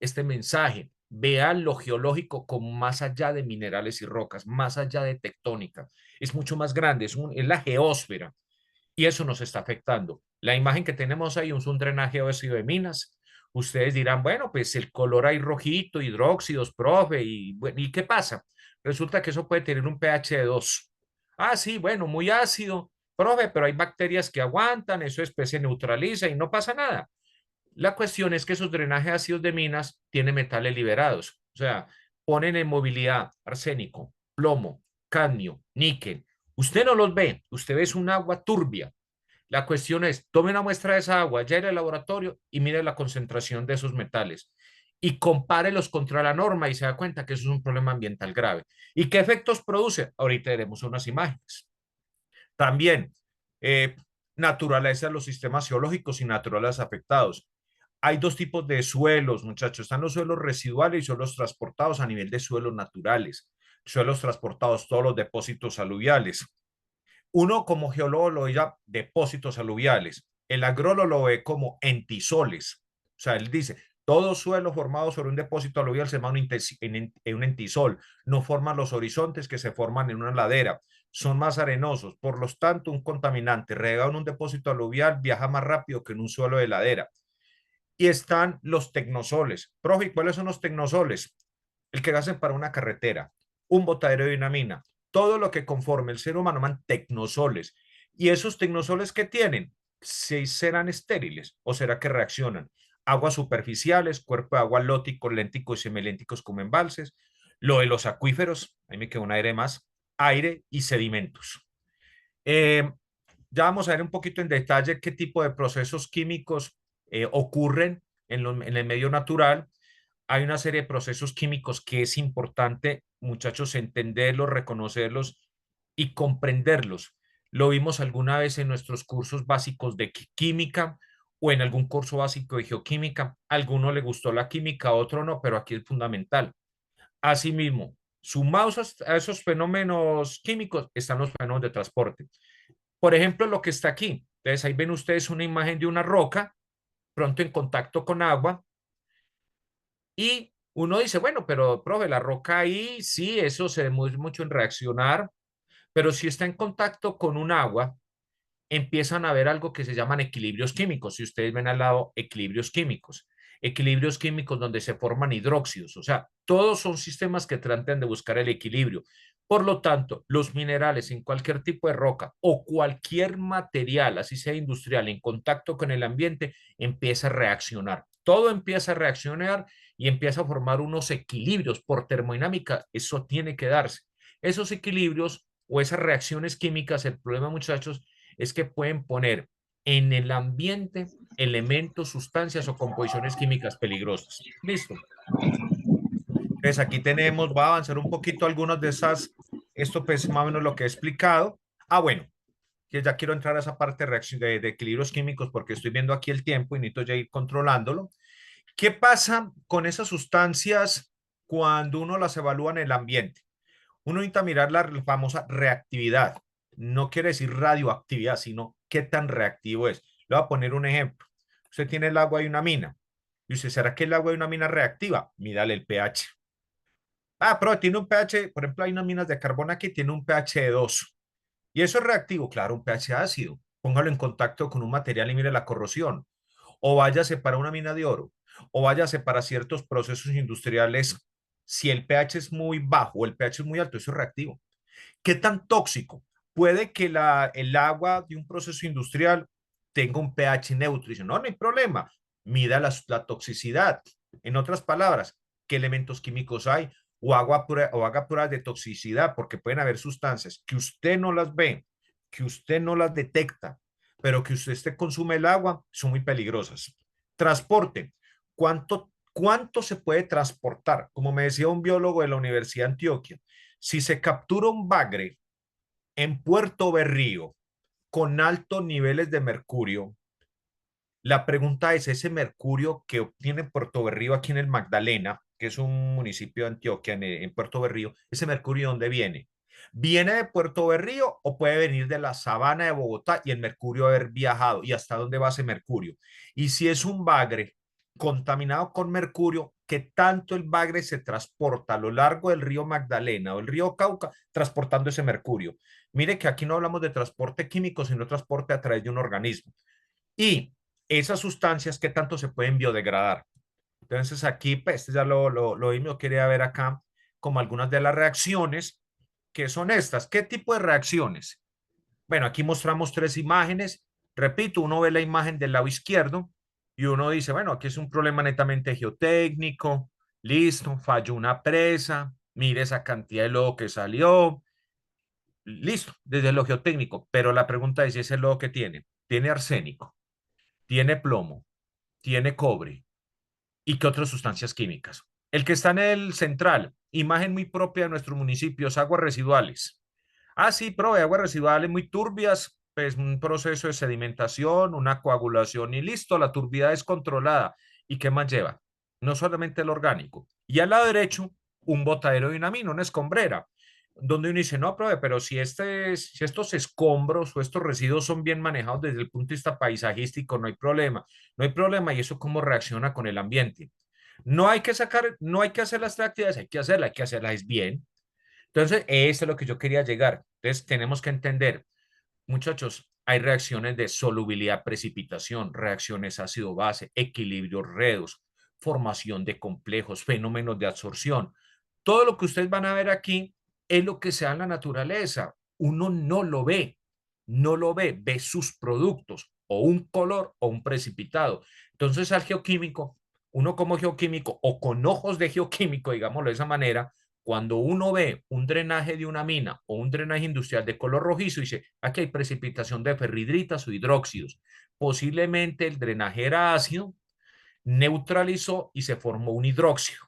S1: este mensaje. Vean lo geológico como más allá de minerales y rocas, más allá de tectónica. Es mucho más grande, es la geósfera y eso nos está afectando. La imagen que tenemos ahí es un drenaje óxido de minas. Ustedes dirán, bueno, pues el color ahí rojito, hidróxidos, profe, y, bueno, ¿y qué pasa? Resulta que eso puede tener un pH de 2. Ah, sí, bueno, muy ácido, profe, pero hay bacterias que aguantan, eso después se neutraliza y no pasa nada. La cuestión es que esos drenajes ácidos de minas tienen metales liberados, o sea, ponen en movilidad arsénico, plomo, cadmio, níquel. Usted no los ve, usted ve es un agua turbia. La cuestión es, tome una muestra de esa agua ya en el laboratorio y mire la concentración de esos metales y compárelos contra la norma y se da cuenta que eso es un problema ambiental grave. ¿Y qué efectos produce? Ahorita veremos unas imágenes. También, eh, naturaleza de los sistemas geológicos y naturales afectados. Hay dos tipos de suelos, muchachos. Están los suelos residuales y suelos transportados a nivel de suelos naturales. Suelos transportados, todos los depósitos aluviales. Uno como geólogo lo veía depósitos aluviales, el agrólogo lo ve como entisoles. O sea, él dice, todo suelo formado sobre un depósito aluvial se llama un entisol, no forman los horizontes que se forman en una ladera, son más arenosos, por lo tanto un contaminante regado en un depósito aluvial viaja más rápido que en un suelo de ladera. Y están los tecnosoles. Profe, ¿cuáles son los tecnosoles? El que hacen para una carretera, un botadero de una mina, todo lo que conforme el ser humano llaman tecnosoles. ¿Y esos tecnosoles qué tienen? Si serán estériles o será que reaccionan. Aguas superficiales, cuerpo de agua lóticos, lénticos y semilénticos como embalses. Lo de los acuíferos, ahí me quedó un aire más, aire y sedimentos. Eh, ya vamos a ver un poquito en detalle qué tipo de procesos químicos ocurren en el medio natural. Hay una serie de procesos químicos que es importante, muchachos, entenderlos, reconocerlos y comprenderlos. Lo vimos alguna vez en nuestros cursos básicos de química o en algún curso básico de geoquímica. A alguno le gustó la química, a otro no, pero aquí es fundamental. Asimismo, sumados a esos fenómenos químicos están los fenómenos de transporte. Por ejemplo, lo que está aquí. Entonces, ahí ven ustedes una imagen de una roca, pronto en contacto con agua, y uno dice, bueno, pero profe, la roca ahí, sí, eso se demora mucho en reaccionar, pero si está en contacto con un agua, empiezan a haber algo que se llaman equilibrios químicos. Si ustedes ven al lado, equilibrios químicos donde se forman hidróxidos, o sea, todos son sistemas que tratan de buscar el equilibrio. Por lo tanto, los minerales en cualquier tipo de roca o cualquier material, así sea industrial, en contacto con el ambiente, empieza a reaccionar. Todo empieza a reaccionar y empieza a formar unos equilibrios por termodinámica. Eso tiene que darse. Esos equilibrios o esas reacciones químicas, el problema, muchachos, es que pueden poner en el ambiente elementos, sustancias o composiciones químicas peligrosas. Listo. Pues aquí tenemos, voy a avanzar un poquito algunas de esas, esto pues más o menos lo que he explicado. Ah, bueno, que ya quiero entrar a esa parte de, de equilibrios químicos porque estoy viendo aquí el tiempo y necesito ya ir controlándolo. ¿Qué pasa con esas sustancias cuando uno las evalúa en el ambiente? Uno necesita mirar la famosa reactividad. No quiere decir radioactividad, sino qué tan reactivo es. Le voy a poner un ejemplo. Usted tiene el agua de una mina. Y usted, ¿será que el agua de una mina reactiva? Mírale el pH. Ah, pero tiene un pH, por ejemplo, hay unas minas de carbón aquí, tiene un pH de 2. ¿Y eso es reactivo? Claro, un pH ácido. Póngalo en contacto con un material y mire la corrosión. O váyase para una mina de oro. O váyase para ciertos procesos industriales. Si el pH es muy bajo o el pH es muy alto, eso es reactivo. ¿Qué tan tóxico? Puede que el agua de un proceso industrial tenga un pH neutro. Y dice, no, no hay problema. Mida la toxicidad. En otras palabras, ¿qué elementos químicos hay? O, agua pura, o haga pruebas de toxicidad, porque pueden haber sustancias que usted no las ve, que usted no las detecta, pero que usted consume el agua, son muy peligrosas. Transporte. ¿Cuánto se puede transportar? Como me decía un biólogo de la Universidad de Antioquia, si se captura un bagre en Puerto Berrío con altos niveles de mercurio, la pregunta es, ese mercurio que obtiene Puerto Berrío aquí en el Magdalena, que es un municipio de Antioquia en Puerto Berrío, ese mercurio ¿dónde viene? ¿Viene de Puerto Berrío o puede venir de la sabana de Bogotá y el mercurio haber viajado? ¿Y hasta dónde va ese mercurio? Y si es un bagre contaminado con mercurio, ¿qué tanto el bagre se transporta a lo largo del río Magdalena o el río Cauca transportando ese mercurio? Mire que aquí no hablamos de transporte químico, sino transporte a través de un organismo. Y esas sustancias, ¿qué tanto se pueden biodegradar? Entonces aquí, pues, ya lo mismo quería ver acá, como algunas de las reacciones que son estas. ¿Qué tipo de reacciones? Bueno, aquí mostramos tres imágenes. Repito, uno ve la imagen del lado izquierdo y uno dice, bueno, aquí es un problema netamente geotécnico. Listo, falló una presa. Mire esa cantidad de lodo que salió. Listo, desde lo geotécnico. Pero la pregunta es si ese lodo que tiene, tiene arsénico, tiene plomo, tiene cobre y qué otras sustancias químicas. El que está en el central, imagen muy propia de nuestros municipios, aguas residuales. Ah, sí, de aguas residuales muy turbias, pues un proceso de sedimentación, una coagulación y listo, la turbidez es controlada. ¿Y qué más lleva? No solamente el orgánico. Y al lado derecho, un botadero de una mina, una escombrera. donde uno dice, no, profe, pero si estos escombros o estos residuos son bien manejados desde el punto de vista paisajístico, no hay problema, no hay problema, y eso cómo reacciona con el ambiente. No hay que sacar, no hay que hacer las actividades, hay que hacerlas es bien. Entonces, eso es lo que yo quería llegar. Entonces, tenemos que entender, muchachos, hay reacciones de solubilidad, precipitación, reacciones ácido-base, equilibrios redos, formación de complejos, fenómenos de absorción. Todo lo que ustedes van a ver aquí es lo que se da en la naturaleza. Uno no lo ve, no lo ve, ve sus productos, o un color o un precipitado. Entonces, al geoquímico, uno como geoquímico o con ojos de geoquímico, digámoslo de esa manera, cuando uno ve un drenaje de una mina o un drenaje industrial de color rojizo, dice, aquí hay precipitación de ferridritas o hidróxidos. Posiblemente el drenaje era ácido, neutralizó y se formó un hidróxido.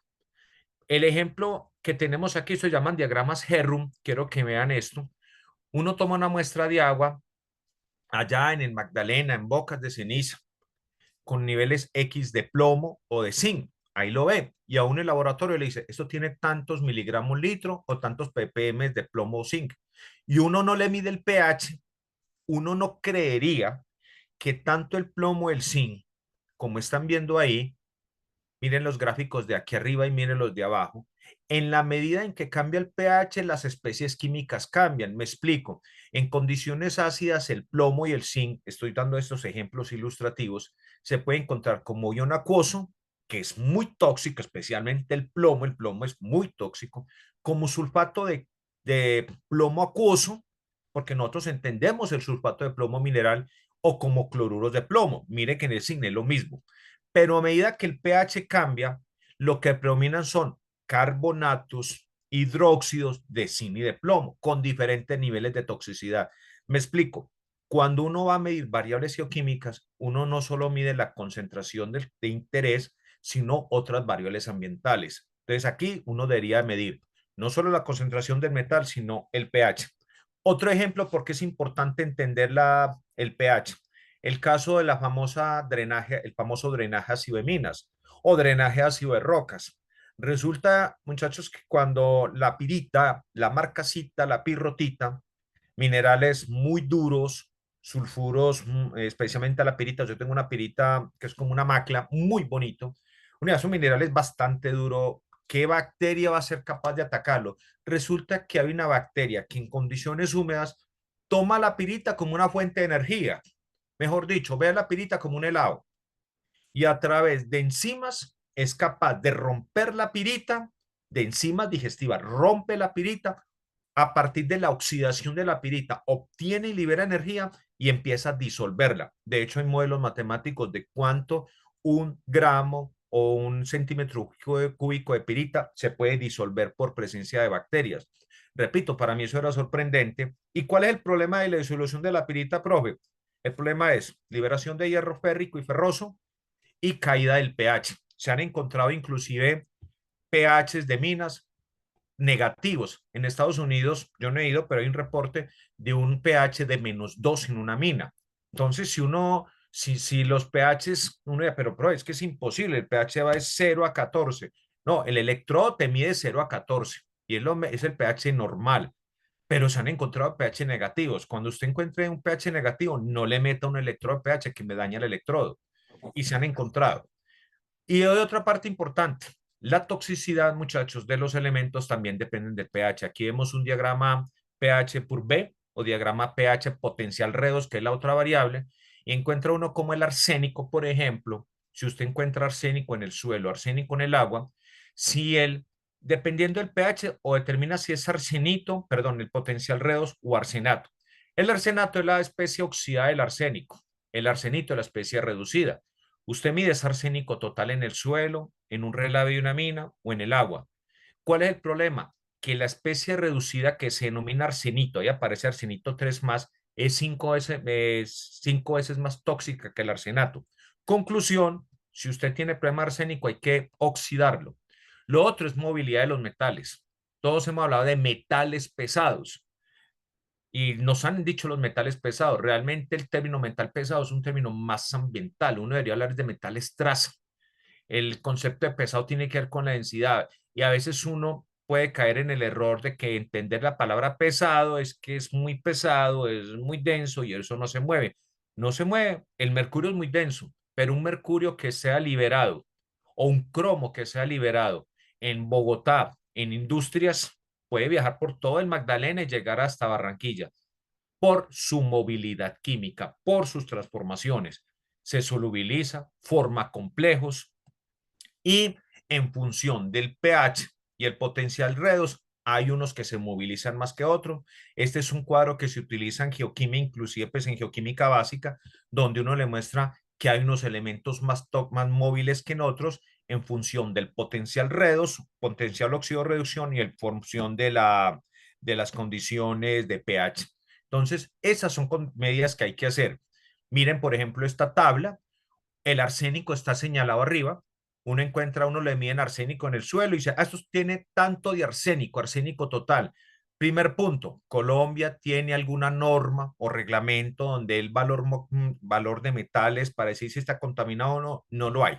S1: El ejemplo que tenemos aquí se llaman diagramas Herrum. Quiero que vean esto. Uno toma una muestra de agua allá en el Magdalena, en Bocas de Ceniza, con niveles X de plomo o de zinc. Ahí lo ve. Y a uno en el laboratorio le dice, esto tiene tantos miligramos litro o tantos ppm de plomo o zinc. Y uno no le mide el pH, uno no creería que tanto el plomo o el zinc, como están viendo ahí, miren los gráficos de aquí arriba y miren los de abajo. En la medida en que cambia el pH, las especies químicas cambian. Me explico. En condiciones ácidas, el plomo y el zinc, estoy dando estos ejemplos ilustrativos, se puede encontrar como ion acuoso, que es muy tóxico, especialmente el plomo es muy tóxico, como sulfato de plomo acuoso, porque nosotros entendemos el sulfato de plomo mineral, o como cloruros de plomo. Mire que en el zinc es lo mismo, pero a medida que el pH cambia, lo que predominan son carbonatos, hidróxidos de zinc y de plomo, con diferentes niveles de toxicidad. Me explico. Cuando uno va a medir variables geoquímicas, uno no solo mide la concentración de interés, sino otras variables ambientales. Entonces aquí uno debería medir no solo la concentración del metal, sino el pH. Otro ejemplo, porque es importante entender el pH. El caso de la famosa drenaje, el famoso drenaje ácido de minas o drenaje ácido de rocas. Resulta, muchachos, que cuando la pirita, la marcasita, la pirrotita, minerales muy duros, sulfuros, especialmente la pirita, yo tengo una pirita que es como una macla, muy bonito, un mineral es bastante duro. ¿Qué bacteria va a ser capaz de atacarlo? Resulta que hay una bacteria que en condiciones húmedas toma la pirita como una fuente de energía. Mejor dicho, ve a la pirita como un helado y a través de enzimas es capaz de romper la pirita, de enzimas digestivas, rompe la pirita, a partir de la oxidación de la pirita, obtiene y libera energía y empieza a disolverla. De hecho, hay modelos matemáticos de cuánto un gramo o un centímetro cúbico de pirita se puede disolver por presencia de bacterias. Repito, para mí eso era sorprendente. ¿Y cuál es el problema de la disolución de la pirita, profe? El problema es liberación de hierro férrico y ferroso y caída del pH. Se han encontrado inclusive pHs de minas negativos. En Estados Unidos, yo no he ido, pero hay un reporte de un pH de -2 en una mina. Entonces, si los pHs, uno dice, pero es que es imposible, el pH va de 0 a 14. No, el electrodo te mide 0 a 14 y es el pH normal, pero se han encontrado pH negativos. Cuando usted encuentre un pH negativo, no le meta un electrodo pH que me daña el electrodo. Y se han encontrado. Y hay otra parte importante. La toxicidad, muchachos, de los elementos también dependen del pH. Aquí vemos un diagrama pH por B o diagrama pH potencial redos, que es la otra variable, y encuentra uno como el arsénico, por ejemplo. Si usted encuentra arsénico en el suelo, arsénico en el agua, si el, dependiendo del pH, o determina si es arsenito, perdón, el potencial redos o arsenato. El arsenato es la especie oxidada del arsénico, el arsenito es la especie reducida. Usted mide ese arsénico total en el suelo, en un relave de una mina o en el agua. ¿Cuál es el problema? Que la especie reducida que se denomina arsenito, ahí aparece arsenito 3 más, es 5 veces más tóxica que el arsenato. Conclusión, si usted tiene problema arsénico hay que oxidarlo. Lo otro es movilidad de los metales. Todos hemos hablado de metales pesados y nos han dicho los metales pesados. Realmente el término metal pesado es un término más ambiental. Uno debería hablar de metales traza. El concepto de pesado tiene que ver con la densidad y a veces uno puede caer en el error de que entender la palabra pesado es que es muy pesado, es muy denso y eso no se mueve. No se mueve. El mercurio es muy denso, pero un mercurio que sea liberado o un cromo que sea liberado en Bogotá, en industrias, puede viajar por todo el Magdalena y llegar hasta Barranquilla por su movilidad química, por sus transformaciones. Se solubiliza, forma complejos y en función del pH y el potencial redox, hay unos que se movilizan más que otros. Este es un cuadro que se utiliza en geoquímica, inclusive pues en geoquímica básica, donde uno le muestra que hay unos elementos más móviles que en otros en función del potencial redox, potencial oxidorreducción y en función de las condiciones de pH. Entonces, esas son medidas que hay que hacer. Miren, por ejemplo, esta tabla, el arsénico está señalado arriba, uno encuentra, uno le miden arsénico en el suelo y dice, ah, esto tiene tanto de arsénico, arsénico total. Primer punto, Colombia tiene alguna norma o reglamento donde el valor de metales para decir si está contaminado o no, no lo hay.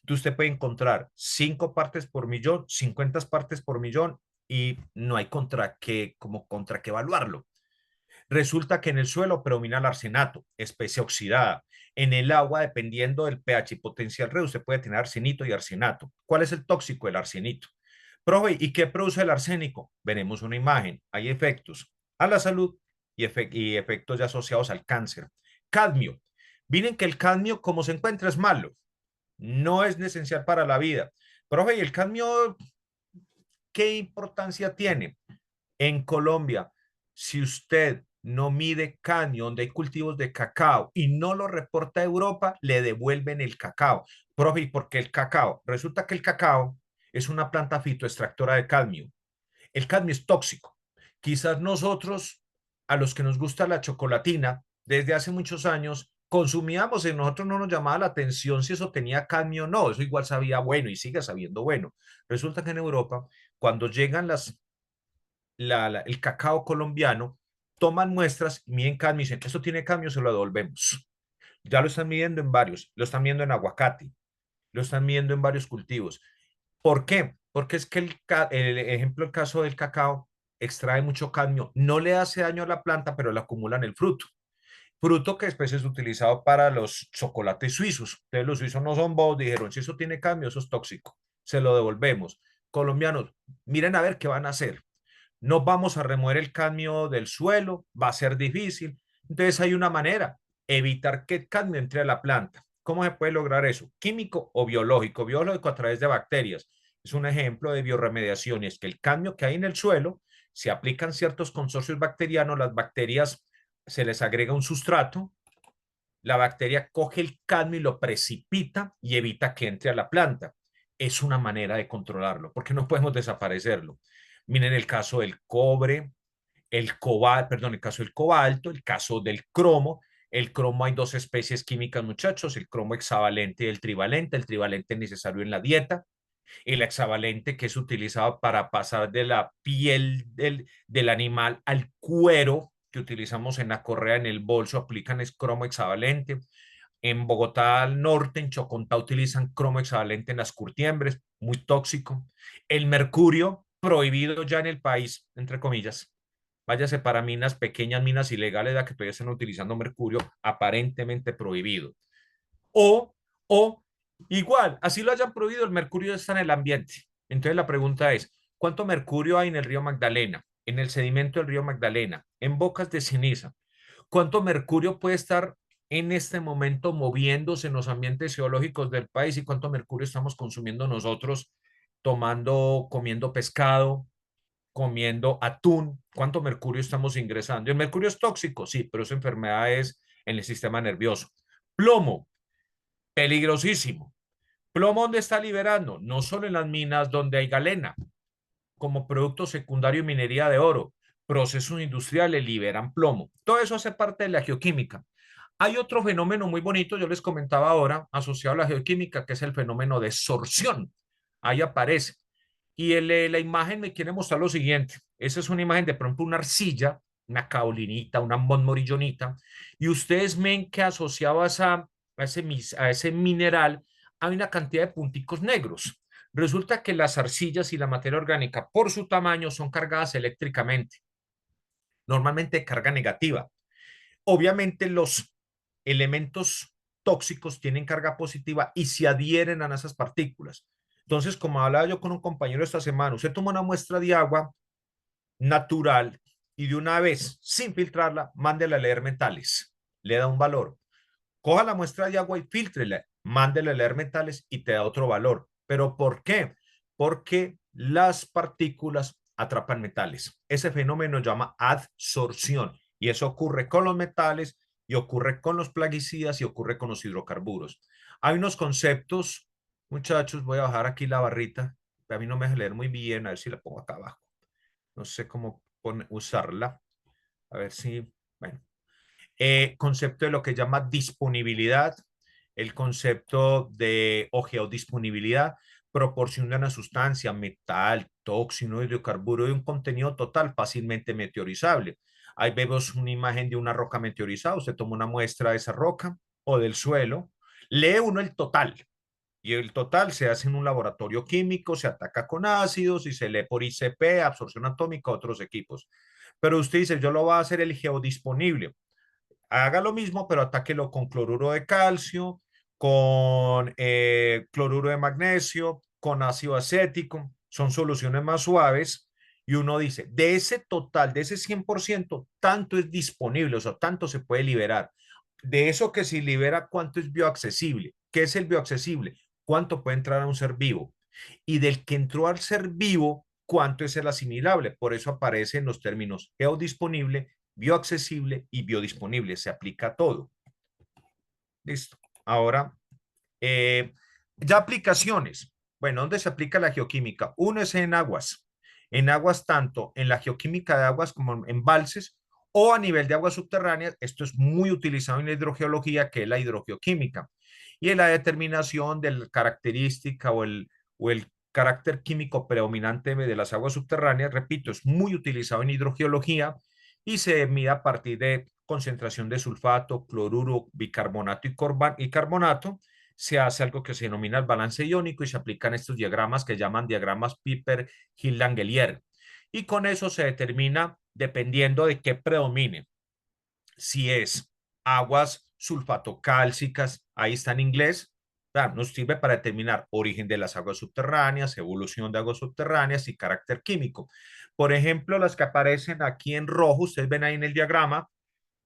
S1: Entonces usted puede encontrar 5 partes por millón, 50 partes por millón y no hay contra qué evaluarlo. Resulta que en el suelo predomina el arsenato, especie oxidada. En el agua, dependiendo del pH y potencial reducido, usted puede tener arsenito y arsenato. ¿Cuál es el tóxico del arsenito? Profe, ¿y qué produce el arsénico? Veremos una imagen. Hay efectos a la salud y efectos ya asociados al cáncer. Cadmio. Miren que el cadmio, como se encuentra, es malo. No es esencial para la vida. Profe, ¿y el cadmio qué importancia tiene? En Colombia, si usted no mide caño donde hay cultivos de cacao y no lo reporta a Europa, le devuelven el cacao. Profe, ¿y por qué el cacao? Resulta que el cacao es una planta fitoextractora de cadmio. El cadmio es tóxico. Quizás nosotros, a los que nos gusta la chocolatina, desde hace muchos años, consumíamos y nosotros no nos llamaba la atención si eso tenía cadmio o no. Eso igual sabía bueno y sigue sabiendo bueno. Resulta que en Europa, cuando llegan el cacao colombiano, toman muestras, miden cadmio y dicen, esto tiene cadmio, se lo devolvemos. Ya lo están midiendo en varios, lo están midiendo en aguacate, lo están midiendo en varios cultivos. ¿Por qué? Porque es que el ejemplo, el caso del cacao, extrae mucho cadmio, no le hace daño a la planta, pero le acumula en el fruto. Fruto que después es utilizado para los chocolates suizos. Entonces los suizos no son bobos, dijeron, si eso tiene cadmio, eso es tóxico, se lo devolvemos. Colombianos, miren a ver qué van a hacer. No vamos a remover el cadmio del suelo, va a ser difícil. Entonces hay una manera, evitar que el cadmio entre a la planta. ¿Cómo se puede lograr eso? Químico o biológico. Biológico a través de bacterias. Es un ejemplo de bioremediación y es que el cadmio que hay en el suelo, se aplican ciertos consorcios bacterianos, las bacterias se les agrega un sustrato, la bacteria coge el cadmio y lo precipita y evita que entre a la planta. Es una manera de controlarlo, porque no podemos desaparecerlo. Miren el caso del cobre, el cobalto, perdón, el caso del cobalto, el caso del cromo. El cromo hay dos especies químicas, muchachos, el cromo hexavalente y el trivalente. El trivalente es necesario en la dieta. El hexavalente que es utilizado para pasar de la piel del animal al cuero que utilizamos en la correa, en el bolso, aplican es cromo hexavalente. En Bogotá al norte, en Chocontá, utilizan cromo hexavalente en las curtiembres, muy tóxico. El mercurio, prohibido ya en el país, entre comillas. Váyase para minas, pequeñas minas ilegales, la que todavía están utilizando mercurio, aparentemente prohibido. O, o igual, así lo hayan prohibido, el mercurio está en el ambiente. Entonces la pregunta es, ¿cuánto mercurio hay en el río Magdalena, en el sedimento del río Magdalena, en bocas de ceniza? ¿Cuánto mercurio puede estar en este momento moviéndose en los ambientes geológicos del país y cuánto mercurio estamos consumiendo nosotros tomando, comiendo pescado, comiendo atún? ¿Cuánto mercurio estamos ingresando? El mercurio es tóxico, sí, pero es enfermedades en el sistema nervioso. Plomo, peligrosísimo. ¿Plomo dónde está liberando? No solo en las minas donde hay galena, como producto secundario y minería de oro, procesos industriales liberan plomo. Todo eso hace parte de la geoquímica. Hay otro fenómeno muy bonito, yo les comentaba ahora, asociado a la geoquímica, que es el fenómeno de sorción. Ahí aparece. Y la imagen me quiere mostrar lo siguiente. Esa es una imagen de, por ejemplo, una arcilla, una caolinita, una montmorillonita, y ustedes ven que asociado a ese mineral hay una cantidad de punticos negros. Resulta que las arcillas y la materia orgánica, por su tamaño, son cargadas eléctricamente, normalmente de carga negativa. Obviamente los elementos tóxicos tienen carga positiva y se adhieren a esas partículas. Entonces, como hablaba yo con un compañero esta semana, usted toma una muestra de agua natural y de una vez, sin filtrarla, mándela a leer metales. Le da un valor. Coja la muestra de agua y fíltrela, mándela a leer metales y te da otro valor. ¿Pero por qué? Porque las partículas atrapan metales. Ese fenómeno se llama adsorción y eso ocurre con los metales y ocurre con los plaguicidas y ocurre con los hidrocarburos. Hay unos conceptos, muchachos, voy a bajar aquí la barrita, a mí no me deja leer muy bien, a ver si la pongo acá abajo. No sé cómo usarla, a ver si, bueno, concepto de lo que llama disponibilidad, el concepto de o geodisponibilidad, proporciona una sustancia, metal, tóxico, hidrocarburo de un contenido total fácilmente meteorizable. Ahí vemos una imagen de una roca meteorizada, usted toma una muestra de esa roca o del suelo, lee uno el total, y el total se hace en un laboratorio químico, se ataca con ácidos y se lee por ICP, absorción atómica, otros equipos. Pero usted dice, yo lo voy a hacer el geodisponible. Haga lo mismo, pero atáquelo con cloruro de calcio, con cloruro de magnesio, con ácido acético. Son soluciones más suaves. Y uno dice, de ese total, de ese 100%, tanto es disponible, o sea, tanto se puede liberar. De eso que se libera, ¿cuánto es bioaccesible? ¿Qué es el bioaccesible? ¿Cuánto puede entrar a un ser vivo? Y del que entró al ser vivo, ¿cuánto es el asimilable? Por eso aparecen los términos geodisponible, bioaccesible y biodisponible. Se aplica a todo. Listo. Ahora, eh, ya aplicaciones. Bueno, ¿dónde se aplica la geoquímica? Uno es en aguas. En aguas tanto en la geoquímica de aguas como en embalses o a nivel de aguas subterráneas. Esto es muy utilizado en la hidrogeología, que es la hidrogeoquímica. Y en la determinación de la característica o el carácter químico predominante de las aguas subterráneas, repito, es muy utilizado en hidrogeología y se mide a partir de concentración de sulfato, cloruro, bicarbonato y carbonato. Se hace algo que se denomina el balance iónico y se aplican estos diagramas que llaman diagramas Piper-Hillangelier. Y con eso se determina, dependiendo de qué predomine, si es aguas sulfatocálcicas, ahí está en inglés, nos sirve para determinar origen de las aguas subterráneas, evolución de aguas subterráneas y carácter químico. Por ejemplo, las que aparecen aquí en rojo, ustedes ven ahí en el diagrama,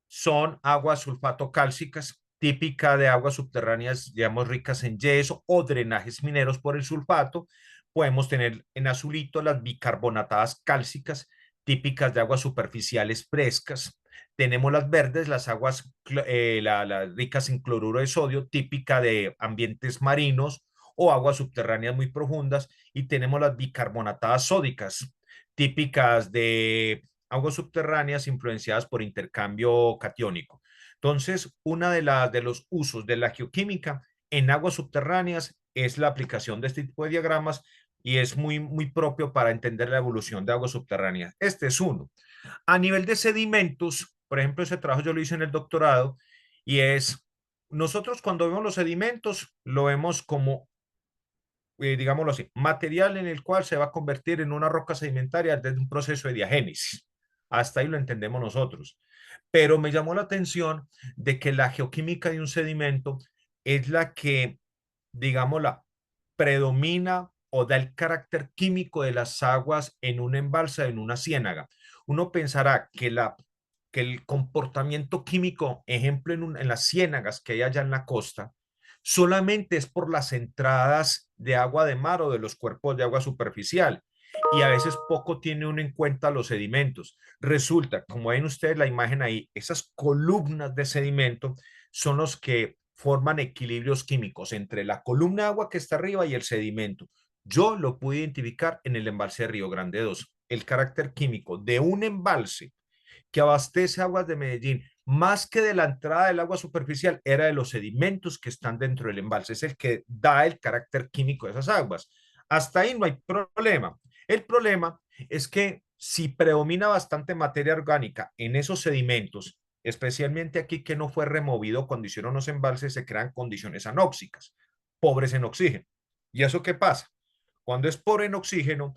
S1: son aguas sulfatocálcicas, típica de aguas subterráneas, digamos, ricas en yeso o drenajes mineros por el sulfato. Podemos tener en azulito las bicarbonatadas cálcicas, típicas de aguas superficiales frescas. Tenemos las verdes, las aguas ricas en cloruro de sodio, típica de ambientes marinos o aguas subterráneas muy profundas. Y tenemos las bicarbonatadas sódicas, típicas de aguas subterráneas influenciadas por intercambio catiónico. Entonces, una de los usos de la geoquímica en aguas subterráneas es la aplicación de este tipo de diagramas y es muy, muy propio para entender la evolución de aguas subterráneas. Este es uno. A nivel de sedimentos, por ejemplo, ese trabajo yo lo hice en el doctorado y es, nosotros cuando vemos los sedimentos, lo vemos como digámoslo así, material en el cual se va a convertir en una roca sedimentaria desde un proceso de diagénesis. Hasta ahí lo entendemos nosotros. Pero me llamó la atención de que la geoquímica de un sedimento es la que, digámosla, predomina o da el carácter químico de las aguas en un embalse, en una ciénaga. Uno pensará que el comportamiento químico, ejemplo, en las ciénagas que hay allá en la costa, solamente es por las entradas de agua de mar o de los cuerpos de agua superficial. Y a veces poco tiene uno en cuenta los sedimentos. Resulta, como ven ustedes la imagen ahí, esas columnas de sedimento son los que forman equilibrios químicos entre la columna de agua que está arriba y el sedimento. Yo lo pude identificar en el embalse de Río Grande 2. El carácter químico de un embalse que abastece aguas de Medellín, más que de la entrada del agua superficial, era de los sedimentos que están dentro del embalse. Es el que da el carácter químico de esas aguas. Hasta ahí no hay problema. El problema es que si predomina bastante materia orgánica en esos sedimentos, especialmente aquí que no fue removido cuando hicieron los embalses, se crean condiciones anóxicas, pobres en oxígeno. ¿Y eso qué pasa? Cuando es pobre en oxígeno,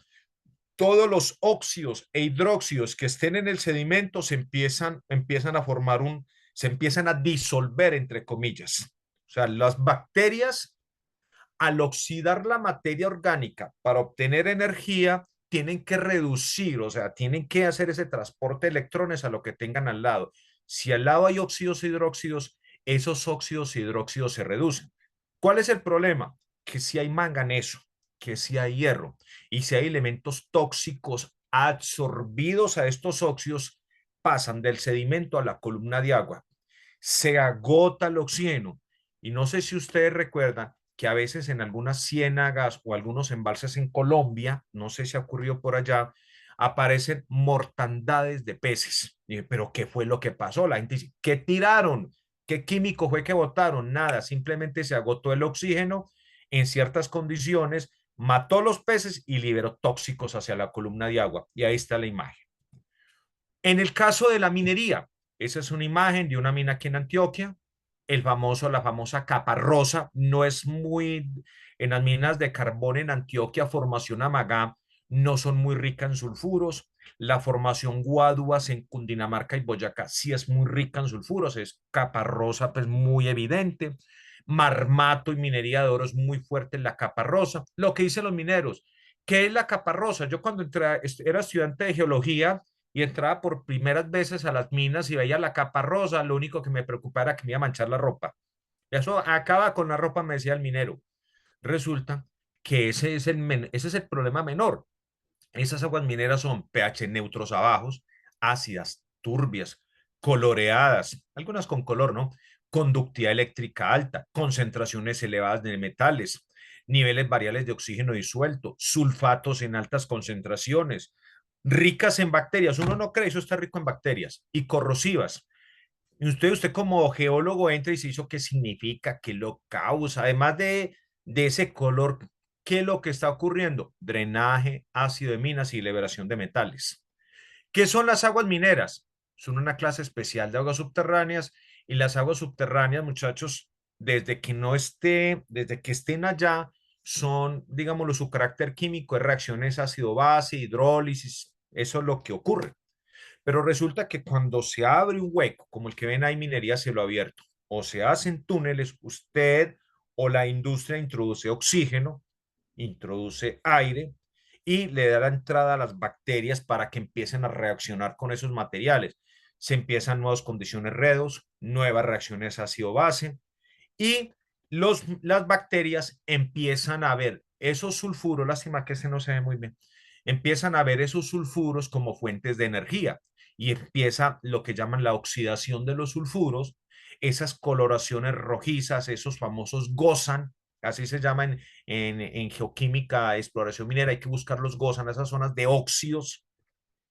S1: todos los óxidos e hidróxidos que estén en el sedimento empiezan a formar se empiezan a disolver, entre comillas. O sea, las bacterias, al oxidar la materia orgánica para obtener energía, tienen que reducir, o sea, tienen que hacer ese transporte de electrones a lo que tengan al lado. Si al lado hay óxidos e hidróxidos, esos óxidos e hidróxidos se reducen. ¿Cuál es el problema? Que si hay manganeso, que si hay hierro y si hay elementos tóxicos absorbidos a estos óxidos, pasan del sedimento a la columna de agua. Se agota el oxígeno. Y no sé si ustedes recuerdan que a veces en algunas ciénagas o algunos embalses en Colombia, no sé si ha ocurrido por allá, aparecen mortandades de peces. Pero ¿qué fue lo que pasó? La gente dice, ¿qué tiraron? ¿Qué químico fue que botaron? Nada, simplemente se agotó el oxígeno en ciertas condiciones, mató los peces y liberó tóxicos hacia la columna de agua. Y ahí está la imagen. En el caso de la minería, esa es una imagen de una mina aquí en Antioquia, la famosa caparrosa, no es muy, en las minas de carbón en Antioquia, formación Amagá, no son muy ricas en sulfuros, la formación Guaduas en Cundinamarca y Boyacá sí es muy rica en sulfuros, es caparrosa pues muy evidente, Marmato y minería de oro es muy fuerte en la caparrosa, lo que dicen los mineros, ¿qué es la caparrosa? Yo cuando era estudiante de geología, y entraba por primeras veces a las minas y veía la capa rosa, lo único que me preocupaba era que me iba a manchar la ropa. Eso acaba con la ropa, me decía el minero. Resulta que ese es el problema menor. Esas aguas mineras son pH neutros a bajos, ácidas, turbias, coloreadas, algunas con color, ¿no? Conductividad eléctrica alta, concentraciones elevadas de metales, niveles variables de oxígeno disuelto, sulfatos en altas concentraciones, ricas en bacterias. Uno no cree, eso está rico en bacterias y corrosivas. Y usted como geólogo entra y se hizo qué significa, qué lo causa, además de ese color, qué es lo que está ocurriendo, drenaje, ácido de minas y liberación de metales. ¿Qué son las aguas mineras? Son una clase especial de aguas subterráneas y las aguas subterráneas, muchachos, desde que estén allá, son, digámoslo, su carácter químico es reacciones ácido-base, hidrólisis, eso es lo que ocurre. Pero resulta que cuando se abre un hueco, como el que ven ahí, minería cielo abierto, o se hacen túneles, usted o la industria introduce oxígeno, introduce aire y le da la entrada a las bacterias para que empiecen a reaccionar con esos materiales. Se empiezan nuevas condiciones redos, nuevas reacciones ácido-base y las bacterias empiezan a ver esos sulfuros, lástima que ese no se ve muy bien, empiezan a ver esos sulfuros como fuentes de energía y empieza lo que llaman la oxidación de los sulfuros, esas coloraciones rojizas, esos famosos gozan, así se llaman en geoquímica, exploración minera, hay que buscar los gozan, esas zonas de óxidos.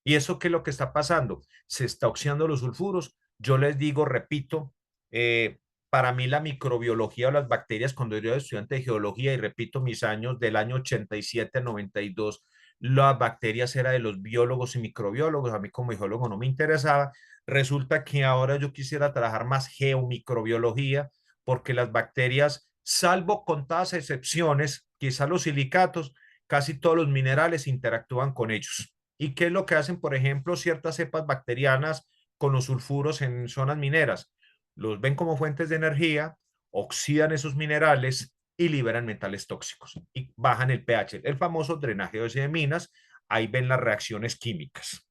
S1: ¿Y eso qué es lo que está pasando? Se está oxidando los sulfuros. Yo les digo, repito, eh, para mí la microbiología o las bacterias, cuando yo era estudiante de geología y repito mis años del año 87 a 92, las bacterias era de los biólogos y microbiólogos, a mí como geólogo no me interesaba. Resulta que ahora yo quisiera trabajar más geomicrobiología porque las bacterias, salvo contadas excepciones, quizá los silicatos, casi todos los minerales interactúan con ellos. ¿Y qué es lo que hacen, por ejemplo, ciertas cepas bacterianas con los sulfuros en zonas mineras? Los ven como fuentes de energía, oxidan esos minerales y liberan metales tóxicos y bajan el pH, el famoso drenaje de minas. Ahí ven las reacciones químicas.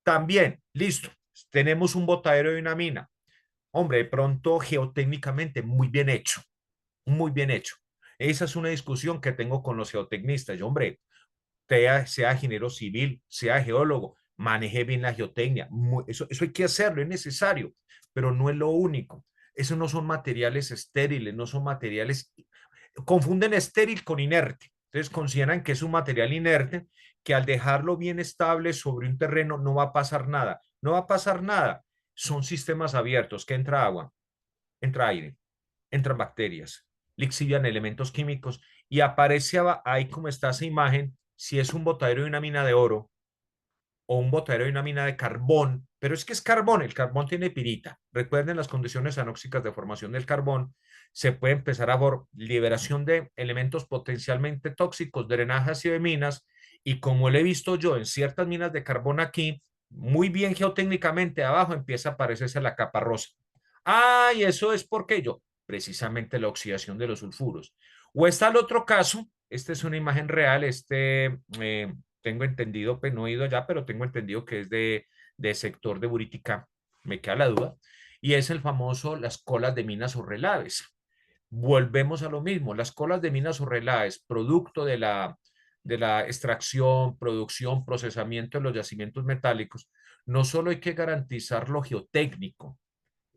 S1: También, listo, tenemos un botadero de una mina. Hombre, de pronto geotécnicamente muy bien hecho, muy bien hecho. Esa es una discusión que tengo con los geotecnistas. Yo, hombre, sea ingeniero civil, sea geólogo, maneje bien la geotecnia. Eso hay que hacerlo, es necesario, pero no es lo único. Eso no son materiales estériles, no son materiales, confunden estéril con inerte. Entonces consideran que es un material inerte que al dejarlo bien estable sobre un terreno no va a pasar nada. No va a pasar nada. Son sistemas abiertos, que entra agua, entra aire, entran bacterias, lixivian elementos químicos y aparece ahí como está esa imagen, si es un botadero de una mina de oro, o un botadero de una mina de carbón, pero es que es carbón, el carbón tiene pirita. Recuerden las condiciones anóxicas de formación del carbón, se puede empezar a por liberación de elementos potencialmente tóxicos, drenaje ácido de minas, y como lo he visto yo en ciertas minas de carbón aquí, muy bien geotécnicamente, abajo empieza a aparecerse la capa rosa. Ah, y eso es porque yo, precisamente la oxidación de los sulfuros. O está el otro caso, esta es una imagen real, tengo entendido, pues no he ido allá, pero tengo entendido que es de sector de Buritica, me queda la duda, y es el famoso las colas de minas o relaves. Volvemos a lo mismo, las colas de minas o relaves, producto de la extracción, producción, procesamiento de los yacimientos metálicos, no solo hay que garantizar lo geotécnico,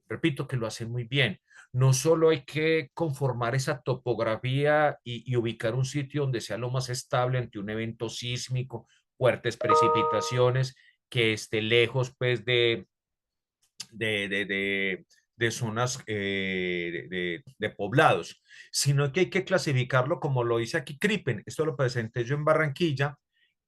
S1: repito que lo hace muy bien. No solo hay que conformar esa topografía y ubicar un sitio donde sea lo más estable ante un evento sísmico, fuertes precipitaciones, que esté lejos pues de, de, de, de zonas de poblados, sino que hay que clasificarlo como lo dice aquí Crippen. Esto lo presenté yo en Barranquilla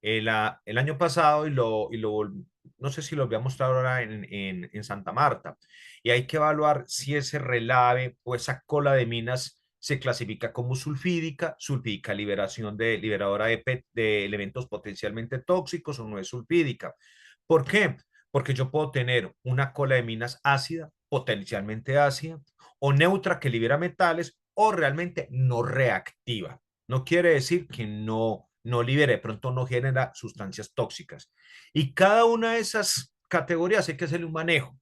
S1: el año pasado no sé si lo voy a mostrar ahora en Santa Marta. Y hay que evaluar si ese relave o esa cola de minas se clasifica como sulfídica, sulfídica liberación liberadora de elementos potencialmente tóxicos o no es sulfídica. ¿Por qué? Porque yo puedo tener una cola de minas ácida, potencialmente ácida, o neutra que libera metales, o realmente no reactiva. No quiere decir que no libere, de pronto no genera sustancias tóxicas. Y cada una de esas categorías hay que hacerle un manejo.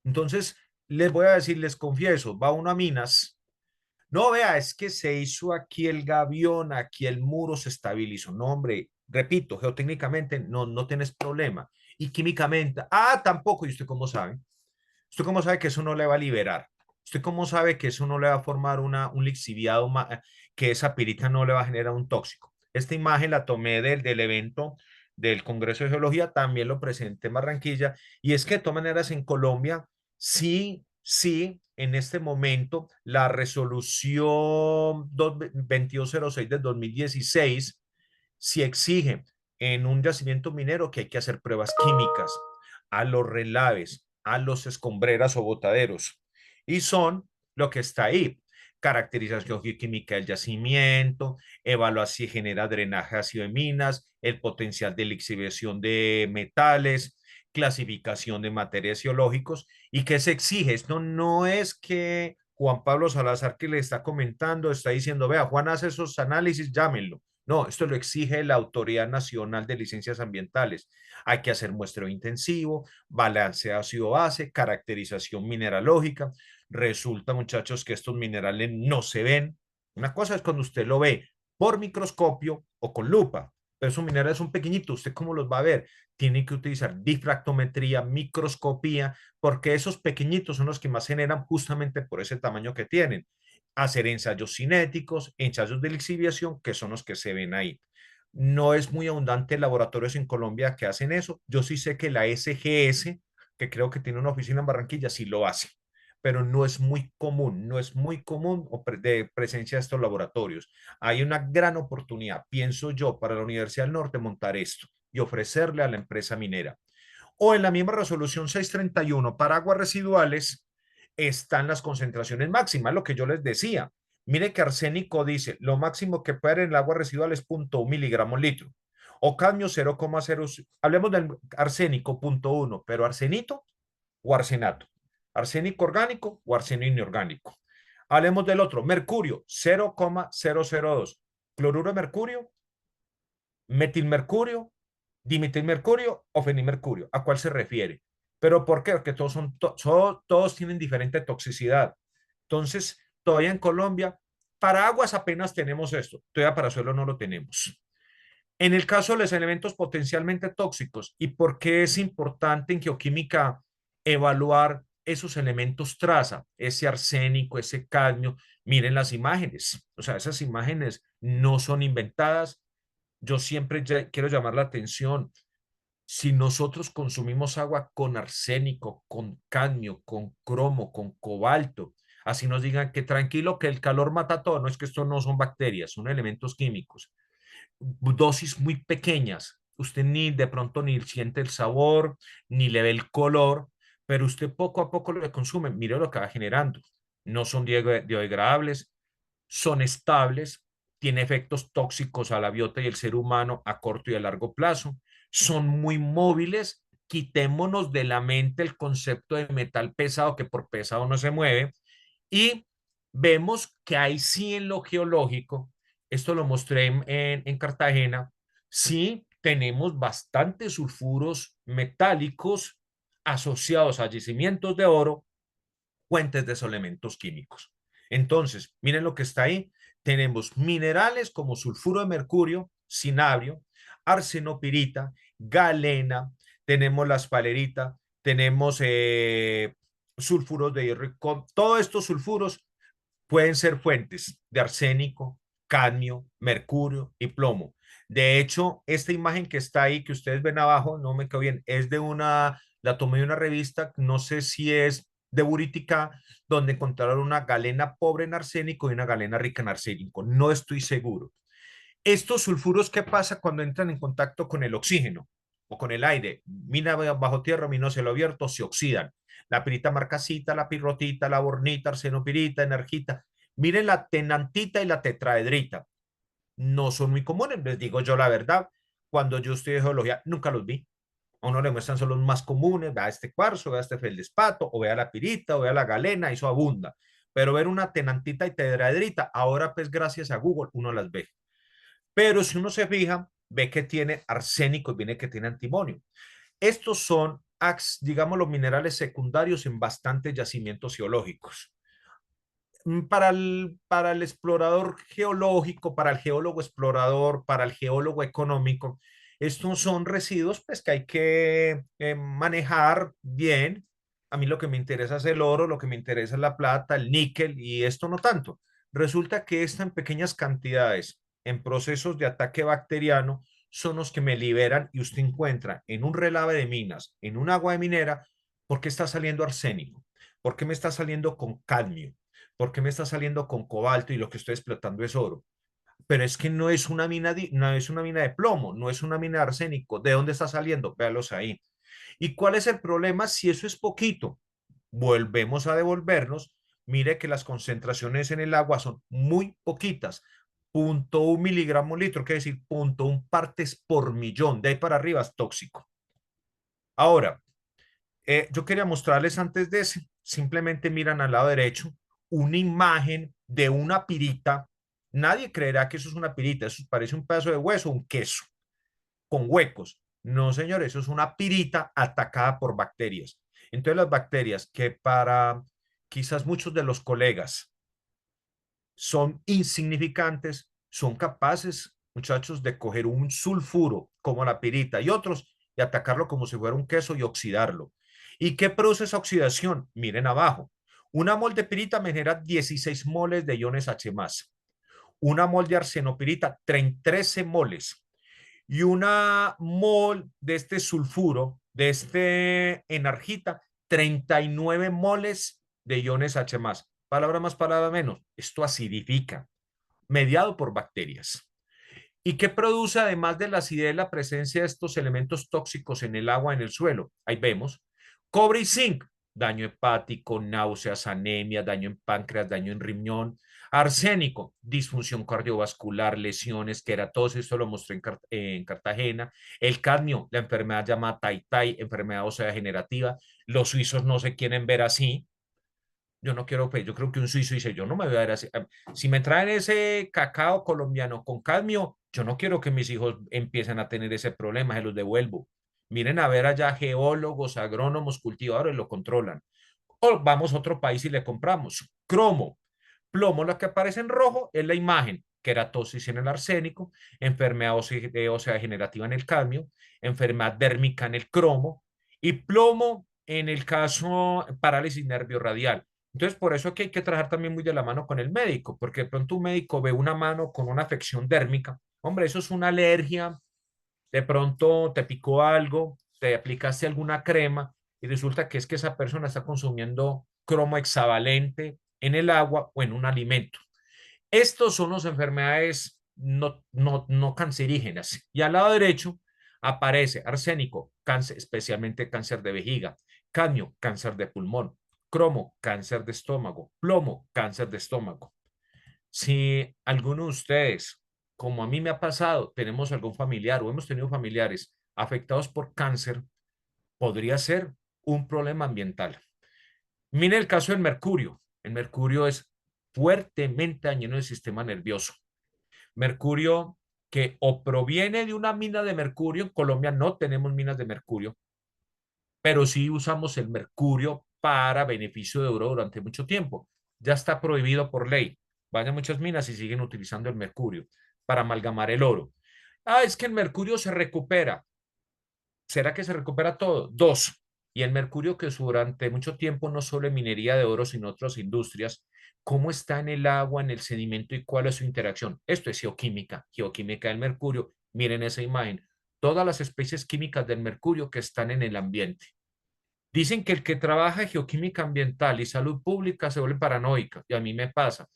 S1: Entonces, les voy a decir, les confieso, va uno a minas. No, vea, es que se hizo aquí el gavión, aquí el muro se estabilizó. No, hombre, repito, geotécnicamente no tienes problema. Y químicamente, tampoco. ¿Y usted cómo sabe? ¿Usted cómo sabe que eso no le va a liberar? ¿Usted cómo sabe que eso no le va a formar un lixiviado, que esa pirita no le va a generar un tóxico? Esta imagen la tomé del evento del Congreso de Geología, también lo presenté en Barranquilla, y es que de todas maneras en Colombia, sí, sí, en este momento, la resolución 2206 del 2016 sí exige en un yacimiento minero que hay que hacer pruebas químicas a los relaves, a los escombreras o botaderos. Y son lo que está ahí. Caracterización geoquímica del yacimiento, evaluar si genera drenaje ácido de minas, el potencial de lixiviación de metales, clasificación de materiales geológicos. ¿Y qué se exige? Esto no es que Juan Pablo Salazar que le está comentando, está diciendo, vea, Juan hace esos análisis, llámenlo. No, esto lo exige la Autoridad Nacional de Licencias Ambientales. Hay que hacer muestreo intensivo, balance ácido-base, caracterización mineralógica. Resulta, muchachos, que estos minerales no se ven. Una cosa es cuando usted lo ve por microscopio o con lupa, pero esos minerales son pequeñitos. ¿Usted cómo los va a ver? Tiene que utilizar difractometría, microscopía, porque esos pequeñitos son los que más generan justamente por ese tamaño que tienen. Hacer ensayos cinéticos, ensayos de lixiviación, que son los que se ven ahí. No es muy abundante laboratorios en Colombia que hacen eso. Yo sí sé que la SGS, que creo que tiene una oficina en Barranquilla, sí lo hace, pero no es muy común, no es muy común de presencia de estos laboratorios. Hay una gran oportunidad, pienso yo, para la Universidad del Norte montar esto y ofrecerle a la empresa minera. O en la misma resolución 631 para aguas residuales están las concentraciones máximas, lo que yo les decía. Mire que arsénico dice, lo máximo que puede haber en el agua residual es 0.1 miligramos litro. O cadmio 0,0, hablemos del arsénico 0.1, pero arsenito o arsenato. Arsénico orgánico o arsenio inorgánico. Hablemos del otro, mercurio 0,002. Cloruro de mercurio, metilmercurio, dimetilmercurio o fenilmercurio. ¿A cuál se refiere? ¿Pero por qué? Porque todos tienen diferente toxicidad. Entonces, todavía en Colombia, para aguas apenas tenemos esto, todavía para suelo no lo tenemos. En el caso de los elementos potencialmente tóxicos, ¿y por qué es importante en geoquímica evaluar esos elementos traza, ese arsénico, ese cadmio? Miren las imágenes, o sea, esas imágenes no son inventadas. Yo siempre quiero llamar la atención. Si nosotros consumimos agua con arsénico, con cadmio, con cromo, con cobalto, así nos digan que tranquilo, que el calor mata todo, no es que esto no son bacterias, son elementos químicos, dosis muy pequeñas, usted ni de pronto ni siente el sabor, ni le ve el color, pero usted poco a poco lo consume. Mire lo que va generando. No son biodegradables, son estables, tiene efectos tóxicos a la biota y el ser humano a corto y a largo plazo, son muy móviles. Quitémonos de la mente el concepto de metal pesado, que por pesado no se mueve, y vemos que ahí sí en lo geológico, esto lo mostré en Cartagena, sí tenemos bastantes sulfuros metálicos asociados a yacimientos de oro, fuentes de esos elementos químicos. Entonces, miren lo que está ahí. Tenemos minerales como sulfuro de mercurio, cinabrio, arsenopirita, galena, tenemos la espalerita, tenemos sulfuros de hierro. Todos estos sulfuros pueden ser fuentes de arsénico, cadmio, mercurio y plomo. De hecho, esta imagen que está ahí, que ustedes ven abajo, no me quedó bien, es de la tomé de una revista, no sé si es de Buritica, donde encontraron una galena pobre en arsénico y una galena rica en arsénico. No estoy seguro. Estos sulfuros, ¿qué pasa cuando entran en contacto con el oxígeno o con el aire? Mina bajo tierra, mina cielo abierto, se oxidan. La pirita marcasita, la pirrotita, la bornita, arsenopirita, energita. Miren la tenantita y la tetraedrita. No son muy comunes, les digo yo la verdad. Cuando yo estudié geología, nunca los vi. A uno le muestran solo los más comunes, vea este cuarzo, vea este feldespato, o vea la pirita, o vea la galena, eso abunda. Pero ver una tenantita y tetraedrita, ahora pues gracias a Google uno las ve. Pero si uno se fija, ve que tiene arsénico y viene que tiene antimonio. Estos son, digamos, los minerales secundarios en bastantes yacimientos geológicos. Para el explorador geológico, para el geólogo explorador, para el geólogo económico, estos son residuos pues, que hay que manejar bien. A mí lo que me interesa es el oro, lo que me interesa es la plata, el níquel y esto no tanto. Resulta que esto en pequeñas cantidades, en procesos de ataque bacteriano, son los que me liberan y usted encuentra en un relave de minas, en un agua de minera, ¿por qué está saliendo arsénico? ¿Por qué me está saliendo con cadmio? ¿Por qué me está saliendo con cobalto y lo que estoy explotando es oro? Pero es que no es una mina, no es una mina de plomo, no es una mina de arsénico. ¿De dónde está saliendo? Véalos ahí. ¿Y cuál es el problema? Si eso es poquito, volvemos a devolvernos. Mire que las concentraciones en el agua son muy poquitas. 0,1 miligramo litro, quiere decir 0,1 partes por millón. De ahí para arriba es tóxico. Ahora, yo quería mostrarles antes de ese, simplemente miran al lado derecho una imagen de una pirita. Nadie creerá que eso es una pirita, eso parece un pedazo de hueso, un queso con huecos. No, señor, eso es una pirita atacada por bacterias. Entonces las bacterias que para quizás muchos de los colegas son insignificantes, son capaces, muchachos, de coger un sulfuro como la pirita y otros y atacarlo como si fuera un queso y oxidarlo. ¿Y qué produce esa oxidación? Miren abajo. Una mol de pirita me genera 16 moles de iones H+. Una mol de arsenopirita, 13 moles. Y una mol de este sulfuro, de este enargita, 39 moles de iones H+. Palabra más, palabra menos. Esto acidifica, mediado por bacterias. ¿Y qué produce además de la acidez la presencia de estos elementos tóxicos en el agua, en el suelo? Ahí vemos. Cobre y zinc, daño hepático, náuseas, anemia, daño en páncreas, daño en riñón. Arsénico, disfunción cardiovascular, lesiones, queratosis, esto lo mostré en Cartagena. El cadmio, la enfermedad llamada Tai-Tai, enfermedad ósea degenerativa. Los suizos no se quieren ver así. Yo no quiero, pues yo creo que un suizo dice, yo no me voy a ver así. Si me traen ese cacao colombiano con cadmio, yo no quiero que mis hijos empiecen a tener ese problema, se los devuelvo. Miren a ver allá geólogos, agrónomos, cultivadores, lo controlan. O vamos a otro país y le compramos. Cromo, plomo, lo que aparece en rojo es la imagen, queratosis en el arsénico, enfermedad ósea degenerativa en el cadmio, enfermedad dérmica en el cromo y plomo en el caso parálisis nervio radial. Entonces, por eso que hay que trabajar también muy de la mano con el médico, porque de pronto un médico ve una mano con una afección dérmica. Hombre, eso es una alergia, de pronto te picó algo, te aplicaste alguna crema y resulta que es que esa persona está consumiendo cromo hexavalente en el agua o en un alimento. Estos son las enfermedades no cancerígenas. Y al lado derecho Aparece arsénico, cáncer, especialmente cáncer de vejiga, cadmio, cáncer de pulmón, cromo, cáncer de estómago, plomo, cáncer de estómago. Si alguno de ustedes, como a mí me ha pasado, tenemos algún familiar o hemos tenido familiares afectados por cáncer, podría ser un problema ambiental. Mire el caso del mercurio. El mercurio es fuertemente dañino del sistema nervioso. Mercurio que o proviene de una mina de mercurio, en Colombia no tenemos minas de mercurio, pero sí usamos el mercurio para beneficio de oro durante mucho tiempo. Ya está prohibido por ley. Van a muchas minas y siguen utilizando el mercurio para amalgamar el oro. Ah, es que el mercurio se recupera. ¿Será que se recupera todo? Dos. Y el mercurio que durante mucho tiempo no solo en minería de oro, sino otras industrias, ¿cómo está en el agua, en el sedimento y cuál es su interacción? Esto es geoquímica, geoquímica del mercurio. Miren esa imagen. Todas las especies químicas del mercurio que están en el ambiente. Dicen que el que trabaja en geoquímica ambiental y salud pública se vuelve paranoica, y a mí me pasa.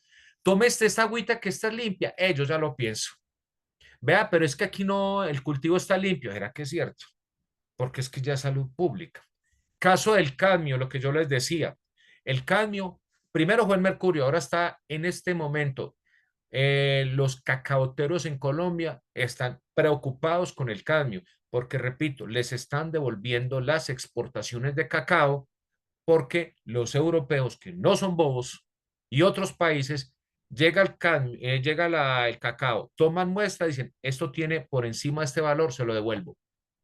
S1: Tome esta agüita que está limpia. Yo ya lo pienso. Vea, pero es que aquí no, el cultivo está limpio. ¿Será que es cierto? Porque es que ya es salud pública. Caso del cadmio, lo que yo les decía. El cadmio, primero fue el mercurio, ahora está en este momento. Los cacaoteros en Colombia están preocupados con el cadmio, porque repito, les están devolviendo las exportaciones de cacao porque los europeos, que no son bobos, y otros países, llega el cacao, toman muestra, dicen, esto tiene por encima de este valor, se lo devuelvo.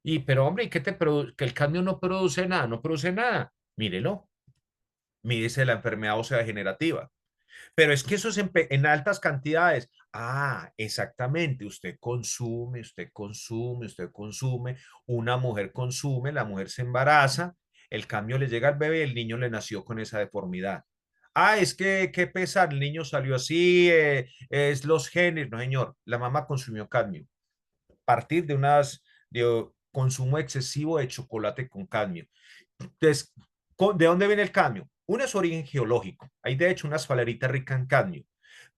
S1: Y, pero hombre, ¿y qué que el cadmio no produce nada? No produce nada. Mírelo, mídese la enfermedad ósea degenerativa. Pero es que eso es en altas cantidades. Ah, exactamente. Usted consume, usted consume. Una mujer consume, la mujer se embaraza, el cambio le llega al bebé y el niño le nació con esa deformidad. Ah, es que qué pesar, el niño salió así, es los genes. No, señor, la mamá consumió cadmio partir de consumo excesivo de chocolate con cadmio. Entonces, ¿de dónde viene el cadmio? Uno es su origen geológico. Hay de hecho una esfalerita rica en cadmio.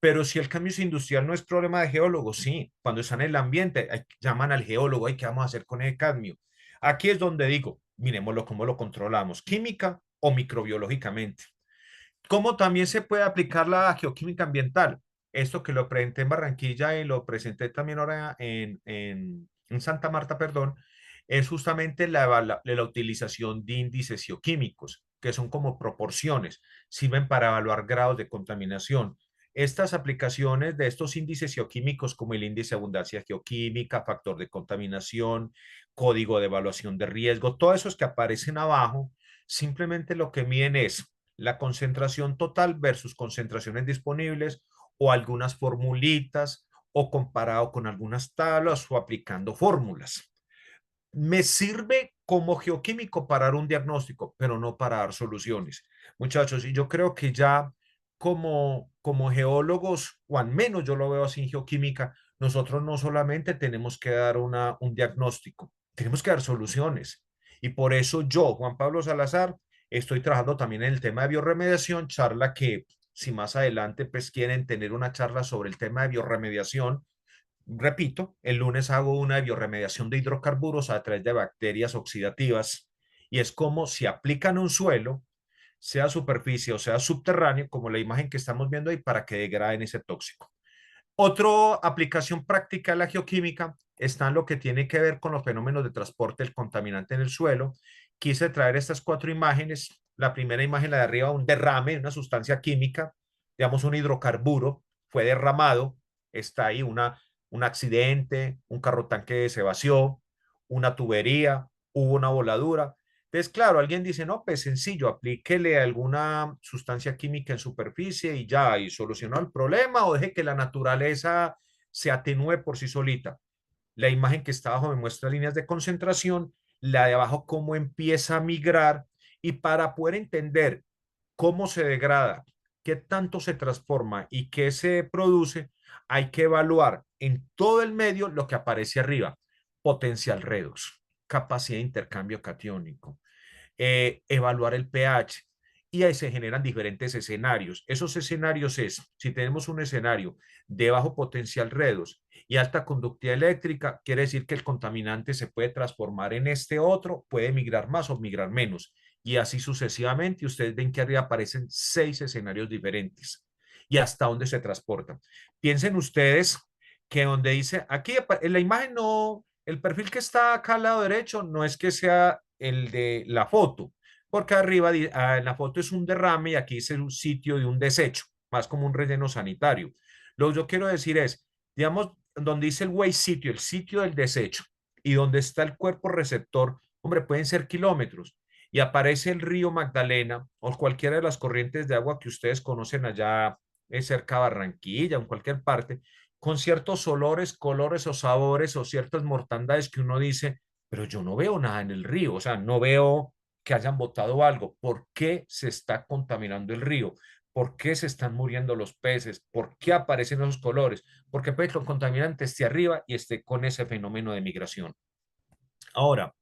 S1: Pero si el cambio industrial no es problema de geólogos, sí. Cuando están en el ambiente, llaman al geólogo, ¿y qué vamos a hacer con el cadmio? Aquí es donde digo, miremoslo cómo lo controlamos, química o microbiológicamente. ¿Cómo también se puede aplicar la geoquímica ambiental? Esto que lo presenté en Barranquilla y lo presenté también ahora en Santa Marta, perdón, es justamente la utilización de índices geoquímicos, que son como proporciones, sirven para evaluar grados de contaminación. Estas aplicaciones de estos índices geoquímicos, como el índice de abundancia geoquímica, factor de contaminación, código de evaluación de riesgo, todos esos que aparecen abajo, simplemente lo que miden es la concentración total versus concentraciones disponibles o algunas formulitas o comparado con algunas tablas o aplicando fórmulas. Me sirve como geoquímico para dar un diagnóstico, pero no para dar soluciones. Muchachos, y yo creo que ya como geólogos, o al menos yo lo veo así en geoquímica, nosotros no solamente tenemos que dar un diagnóstico, tenemos que dar soluciones. Y por eso yo, Juan Pablo Salazar, estoy trabajando también en el tema de bioremediación, charla que si más adelante pues quieren tener una charla sobre el tema de bioremediación, repito, el lunes hago una bioremediación de hidrocarburos a través de bacterias oxidativas y es como si aplican un suelo, sea superficie o sea subterráneo, como la imagen que estamos viendo ahí, para que degraden ese tóxico. Otra aplicación práctica de la geoquímica está en lo que tiene que ver con los fenómenos de transporte del contaminante en el suelo. Quise traer estas cuatro imágenes. La primera imagen, la de arriba, un derrame, una sustancia química, digamos un hidrocarburo, fue derramado, está ahí un accidente, un carro tanque se vació, una tubería, hubo una voladura. Entonces, claro, alguien dice, no, pues sencillo, aplíquele alguna sustancia química en superficie y ya, y solucionó el problema, o deje que la naturaleza se atenúe por sí solita. La imagen que está abajo me muestra líneas de concentración, la de abajo cómo empieza a migrar, y para poder entender cómo se degrada, qué tanto se transforma y qué se produce, hay que evaluar en todo el medio lo que aparece arriba, potencial redox, capacidad de intercambio catiónico, evaluar el pH y ahí se generan diferentes escenarios. Esos escenarios es, si tenemos un escenario de bajo potencial redos y alta conductividad eléctrica, quiere decir que el contaminante se puede transformar en este otro, puede migrar más o migrar menos, y así sucesivamente. Y ustedes ven que arriba aparecen 6 escenarios diferentes y hasta dónde se transportan. Piensen ustedes que donde dice, aquí en la imagen no, el perfil que está acá al lado derecho no es que sea el de la foto, porque arriba en la foto es un derrame y aquí es un sitio de un desecho, más como un relleno sanitario. Lo que yo quiero decir es, digamos, donde dice el waste sitio, el sitio del desecho, y donde está el cuerpo receptor, hombre, pueden ser kilómetros, y aparece el río Magdalena o cualquiera de las corrientes de agua que ustedes conocen allá cerca de Barranquilla o en cualquier parte, con ciertos olores, colores o sabores o ciertas mortandades que uno dice, pero yo no veo nada en el río, o sea, no veo que hayan botado algo. ¿Por qué se está contaminando el río? ¿Por qué se están muriendo los peces? ¿Por qué aparecen esos colores? Porque puede que el contaminante esté arriba y esté con ese fenómeno de migración. Ahora,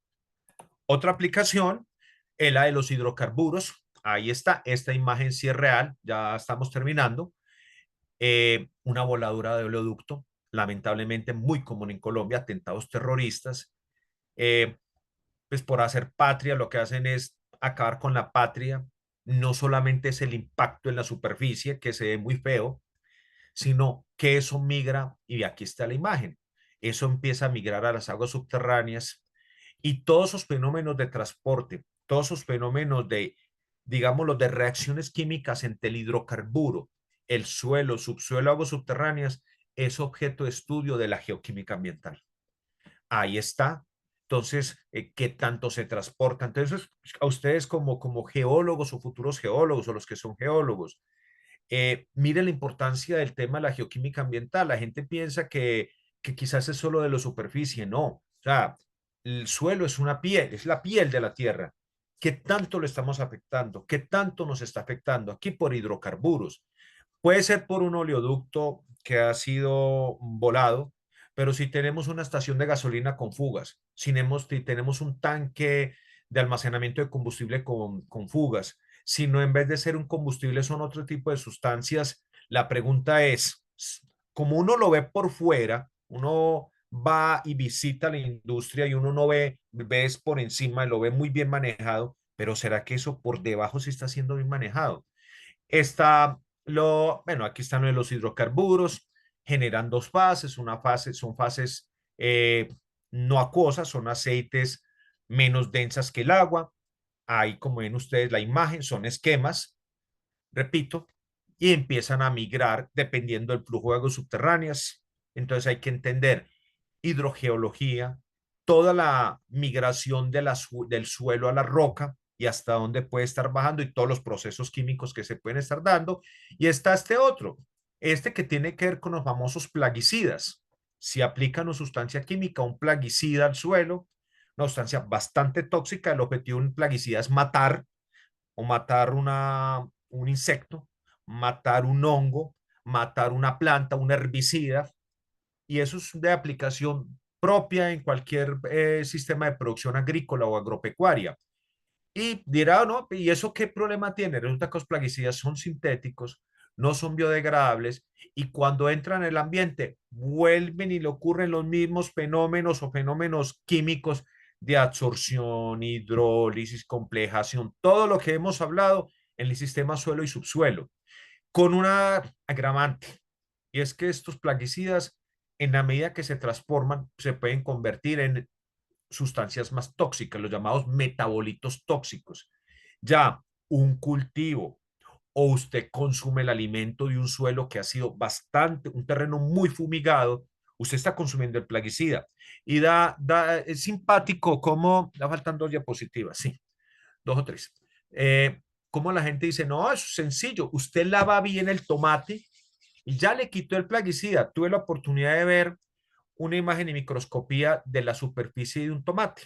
S1: otra aplicación es la de los hidrocarburos. Ahí está, esta imagen sí es real, ya estamos terminando. Una voladura de oleoducto, lamentablemente muy común en Colombia, atentados terroristas. Eh, pues por hacer patria lo que hacen es acabar con la patria. No solamente es el impacto en la superficie, que se ve muy feo, sino que eso migra, y aquí está la imagen, eso empieza a migrar a las aguas subterráneas y todos esos fenómenos de transporte, todos esos fenómenos de, digámoslo, de reacciones químicas entre el hidrocarburo, el suelo, subsuelo, aguas subterráneas, es objeto de estudio de la geoquímica ambiental. Ahí está. Entonces, ¿qué tanto se transporta? Entonces, a ustedes como geólogos o futuros geólogos o los que son geólogos, miren la importancia del tema de la geoquímica ambiental. La gente piensa que quizás es solo de la superficie. No. O sea, el suelo es una piel, es la piel de la tierra. ¿Qué tanto lo estamos afectando? ¿Qué tanto nos está afectando? Aquí por hidrocarburos. Puede ser por un oleoducto que ha sido volado, pero si tenemos una estación de gasolina con fugas, si tenemos un tanque de almacenamiento de combustible con fugas, si no en vez de ser un combustible son otro tipo de sustancias, la pregunta es, como uno lo ve por fuera, uno va y visita la industria y uno no ves por encima, lo ve muy bien manejado, pero ¿será que eso por debajo sí está siendo bien manejado? Bueno, aquí están los hidrocarburos, generan dos fases. Una fase son fases no acuosas, son aceites menos densas que el agua. Ahí, como ven ustedes la imagen, son esquemas, repito, y empiezan a migrar dependiendo del flujo de aguas subterráneas. Entonces hay que entender hidrogeología, toda la migración del suelo a la roca y hasta dónde puede estar bajando y todos los procesos químicos que se pueden estar dando. Y está este otro, este que tiene que ver con los famosos plaguicidas. Si aplican una sustancia química, un plaguicida al suelo, una sustancia bastante tóxica, el objetivo de un plaguicida es matar o matar un insecto, matar un hongo, matar una planta, un herbicida, y eso es de aplicación propia en cualquier sistema de producción agrícola o agropecuaria. Y dirá, no, ¿y eso qué problema tiene? Resulta que los plaguicidas son sintéticos, no son biodegradables, y cuando entran en el ambiente vuelven y le ocurren los mismos fenómenos o fenómenos químicos de absorción, hidrólisis, complejación, todo lo que hemos hablado en el sistema suelo y subsuelo, con una agravante, y es que estos plaguicidas, en la medida que se transforman, se pueden convertir en sustancias más tóxicas, los llamados metabolitos tóxicos. Ya un cultivo o usted consume el alimento de un suelo que ha sido bastante, un terreno muy fumigado, usted está consumiendo el plaguicida. Y es simpático cómo, da faltan 2 diapositivas, sí, 2 o 3. Cómo la gente dice, no, es sencillo, usted lava bien el tomate y ya le quitó el plaguicida. Tuve la oportunidad de ver una imagen en microscopía de la superficie de un tomate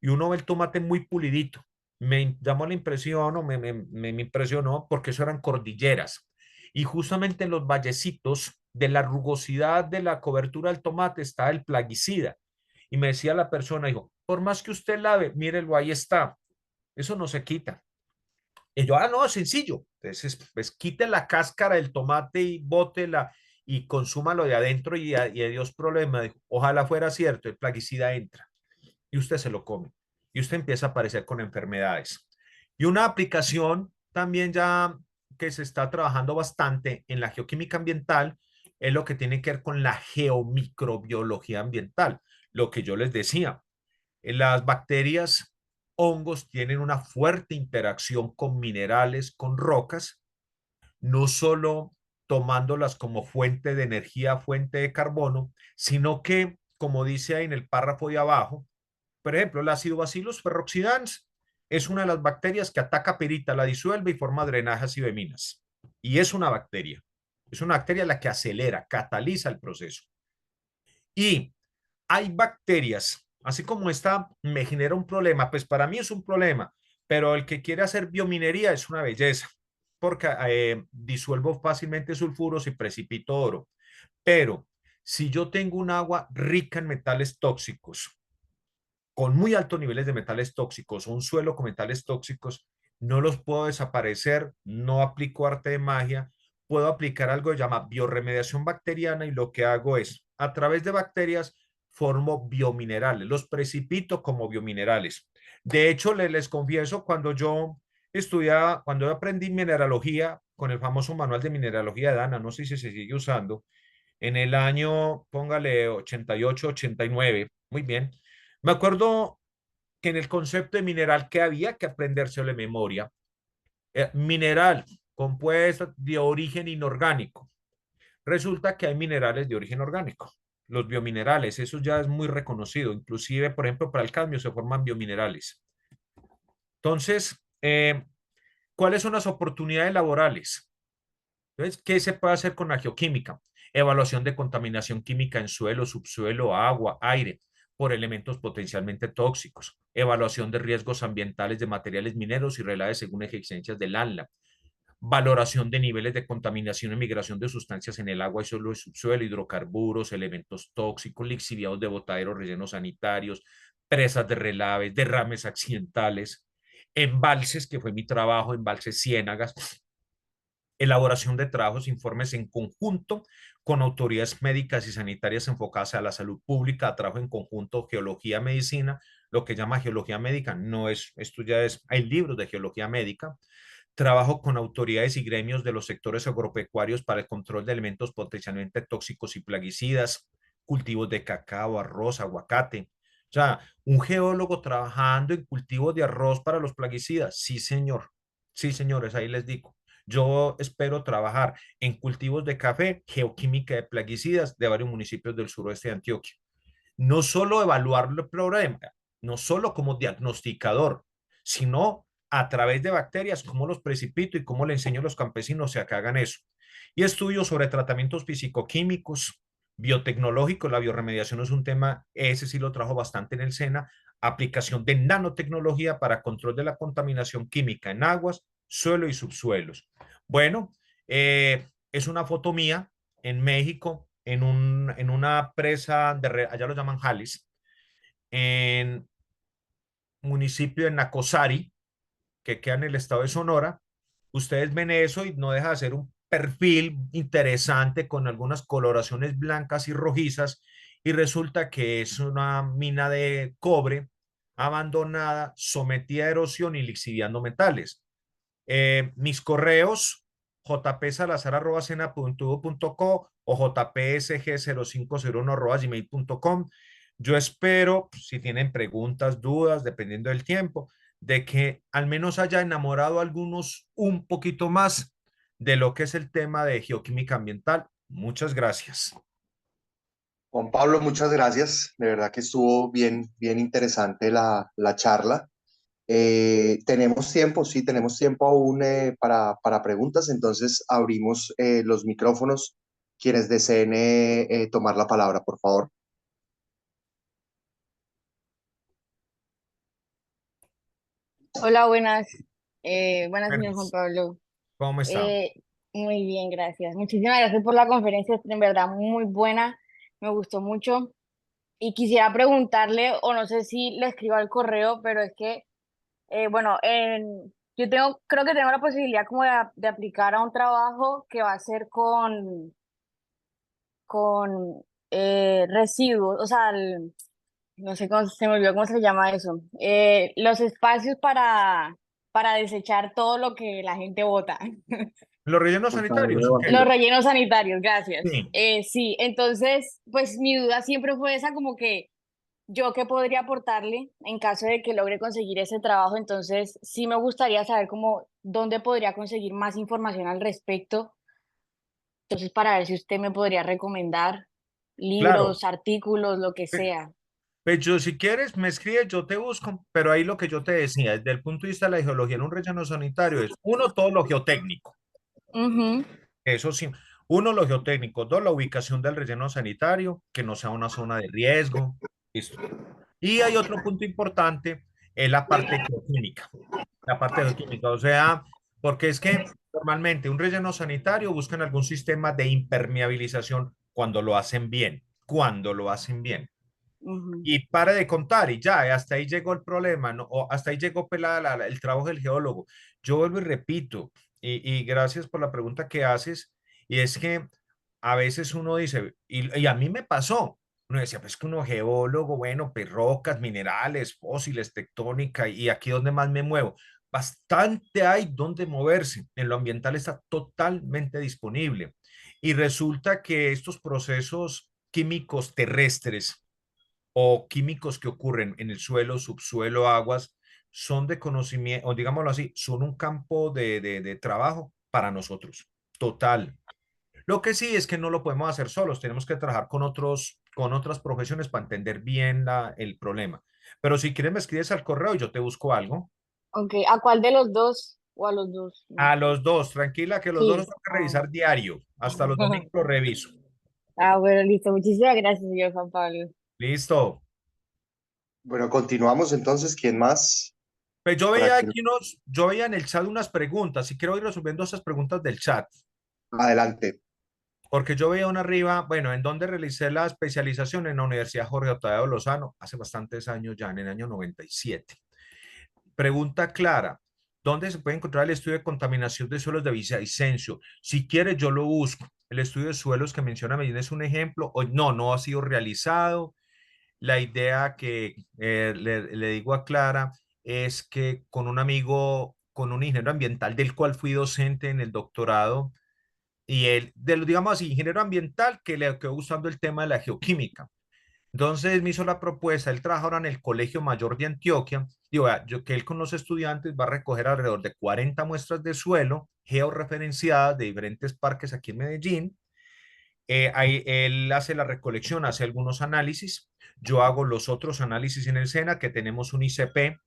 S1: y uno ve el tomate muy pulidito. Me llamó la impresión, o me impresionó porque eso eran cordilleras. Y justamente en los vallecitos de la rugosidad de la cobertura del tomate está el plaguicida. Y me decía la persona, dijo, por más que usted lave, mírelo, ahí está. Eso no se quita. Y yo, ah, no, sencillo. Entonces, pues quite la cáscara del tomate y bótela y consúmalo de adentro y adiós problema. Dijo, ojalá fuera cierto, el plaguicida entra y usted se lo come y usted empieza a aparecer con enfermedades. Y una aplicación también ya que se está trabajando bastante en la geoquímica ambiental es lo que tiene que ver con la geomicrobiología ambiental. Lo que yo les decía, las bacterias, hongos tienen una fuerte interacción con minerales, con rocas, no solo tomándolas como fuente de energía, fuente de carbono, sino que, como dice ahí en el párrafo de abajo, por ejemplo, el ácido Bacillus ferroxidans es una de las bacterias que ataca perita, la disuelve y forma drenajes y beminas. Y es una bacteria. Es una bacteria la que acelera, cataliza el proceso. Y hay bacterias, así como esta me genera un problema, pues para mí es un problema, pero el que quiere hacer biominería es una belleza, porque disuelvo fácilmente sulfuros y precipito oro. Pero si yo tengo un agua rica en metales tóxicos, con muy altos niveles de metales tóxicos o un suelo con metales tóxicos, no los puedo desaparecer, no aplico arte de magia, puedo aplicar algo que se llama bioremediación bacteriana y lo que hago es, a través de bacterias, formo biominerales, los precipito como biominerales. De hecho, les confieso, cuando yo estudiaba, cuando yo aprendí mineralogía con el famoso manual de mineralogía de Dana, no sé si se sigue usando, en el año, póngale 88, 89, muy bien. Me acuerdo que en el concepto de mineral que había que aprenderse de memoria, mineral compuesto de origen inorgánico. Resulta que hay minerales de origen orgánico. Los biominerales, eso ya es muy reconocido. Inclusive, por ejemplo, para el cadmio se forman biominerales. Entonces, ¿cuáles son las oportunidades laborales? Entonces, ¿qué se puede hacer con la geoquímica? Evaluación de contaminación química en suelo, subsuelo, agua, aire por elementos potencialmente tóxicos. Evaluación de riesgos ambientales de materiales mineros y relaves según exigencias del ANLA. Valoración de niveles de contaminación y migración de sustancias en el agua y suelo y subsuelo, hidrocarburos, elementos tóxicos, lixiviados de botaderos, rellenos sanitarios, presas de relaves, derrames accidentales, embalses, que fue mi trabajo, embalses ciénagas, elaboración de trabajos, informes en conjunto con autoridades médicas y sanitarias enfocadas a la salud pública, trabajo en conjunto, geología, medicina, lo que llama geología médica, no es, esto ya es, hay libros de geología médica, trabajo con autoridades y gremios de los sectores agropecuarios para el control de elementos potencialmente tóxicos y plaguicidas, cultivos de cacao, arroz, aguacate. O sea, un geólogo trabajando en cultivos de arroz para los plaguicidas. Sí, señor. Sí, señores, ahí les digo. Yo espero trabajar en cultivos de café, geoquímica de plaguicidas de varios municipios del suroeste de Antioquia. No solo evaluar el problema, no solo como diagnosticador, sino a través de bacterias, cómo los precipito y cómo le enseño a los campesinos a que hagan eso. Y estudios sobre tratamientos físico-químicos, biotecnológicos, la bioremediación es un tema, ese sí lo trajo bastante en el SENA, aplicación de nanotecnología para control de la contaminación química en aguas, suelo y subsuelos. Bueno, es una foto mía en México, en una presa, allá lo llaman Jalis, en municipio de Nacosari, que queda en el estado de Sonora. Ustedes ven eso y no deja de ser un perfil interesante con algunas coloraciones blancas y rojizas y resulta que es una mina de cobre abandonada, sometida a erosión y lixiviando metales. Mis correos jpsalazar@cena.edu.co o jpsg0501@gmail.com. Yo espero, si tienen preguntas, dudas, dependiendo del tiempo, de que al menos haya enamorado a algunos un poquito más de lo que es el tema de geoquímica ambiental. Muchas gracias.
S2: Juan Pablo, muchas gracias. De verdad que estuvo bien, bien interesante la charla. Tenemos tiempo, sí, tenemos tiempo aún para preguntas, entonces abrimos los micrófonos. Quienes deseen tomar la palabra, por favor.
S3: Hola, buenas. Buenas, señor Juan
S1: Buenas.
S3: Pablo.
S1: ¿Cómo está?
S3: Eh, Muy bien, gracias. Muchísimas gracias por la conferencia, en verdad muy buena, me gustó mucho. Y quisiera preguntarle, o no sé si le escribo al correo, pero es que, bueno, creo que tengo la posibilidad como de aplicar a un trabajo que va a ser con residuos, o sea, no sé cómo se me olvidó cómo se llama eso. Los espacios para desechar todo lo que la gente bota.
S1: Los rellenos
S2: Contador de
S1: sanitarios, ¿o qué?
S3: Los
S2: basura.
S3: rellenos sanitarios, gracias.
S1: Sí.
S3: Sí, entonces, pues mi duda siempre fue esa, como que yo qué podría aportarle en caso de que logre conseguir ese trabajo. Entonces, sí me gustaría saber cómo, dónde podría conseguir más información al respecto. Entonces, para ver si usted me podría recomendar
S1: Claro.
S3: libros, artículos, lo que sea.
S1: Pues yo, si quieres, me escribes, yo te busco, pero ahí lo que yo te decía, desde el punto de vista de la geología en un relleno sanitario es, uno, todo lo geotécnico,
S3: Ujú,
S1: eso sí, uno, lo geotécnico, dos, la ubicación del relleno sanitario, que no sea una zona de riesgo, listo. Y hay otro punto importante, es la parte geoquímica, o sea, porque es que normalmente un relleno sanitario buscan algún sistema de impermeabilización cuando lo hacen bien.
S3: ujú.
S1: Y pare de contar y ya, hasta ahí llegó el problema, ¿no? O hasta ahí llegó pelada el trabajo del geólogo. Yo vuelvo y repito, y gracias por la pregunta que haces, y es que a veces uno dice, y a mí me pasó, uno decía, pues que uno geólogo, bueno, pues rocas, minerales, fósiles, tectónica, y aquí donde más me muevo. Bastante hay donde moverse, en lo ambiental está totalmente disponible. Y resulta que estos procesos químicos terrestres, o químicos que ocurren en el suelo, subsuelo, aguas, son de conocimiento, o digámoslo así, son un campo de trabajo para nosotros. Total. Lo que sí es que no lo podemos hacer solos, tenemos que trabajar con otras profesiones para entender bien el problema. Pero si quieres me escribes al correo y yo te busco algo.
S3: Ok, ¿a cuál de los dos? ¿O a los dos? No.
S1: A los dos, tranquila, que los dos los
S3: Sí.
S1: tengo que revisar diario. Hasta los domingos lo reviso.
S3: Ah, bueno, listo. Muchísimas gracias, señor Juan Pablo.
S1: Listo.
S2: Bueno, continuamos entonces. ¿Quién más?
S1: Pues yo
S2: Por
S1: veía
S2: aquí.
S1: aquí yo veía en el chat unas preguntas y quiero ir resolviendo esas preguntas del chat.
S2: Adelante.
S1: Porque yo veía una arriba, bueno, en donde realicé la especialización en la Universidad Jorge Tadeo Lozano, hace bastantes años ya, en el año 97. Pregunta clara, ¿dónde se puede encontrar el estudio de contaminación de suelos de Villavicencio? Si quieres, yo lo busco. El estudio de suelos que menciona Medina es un ejemplo, o no, no ha sido realizado. La idea que le digo a Clara es que con un amigo, con un ingeniero ambiental del cual fui docente en el doctorado, y él, digamos así, ingeniero ambiental que le quedó gustando el tema de la geoquímica. Entonces me hizo la propuesta, él trabaja ahora en el Colegio Mayor de Antioquia, digo, vea, que él con los estudiantes va a recoger alrededor de 40 muestras de suelo georreferenciadas de diferentes parques aquí en Medellín. Ahí él hace la recolección, hace algunos análisis, yo hago los otros análisis en el SENA, que tenemos un ICP,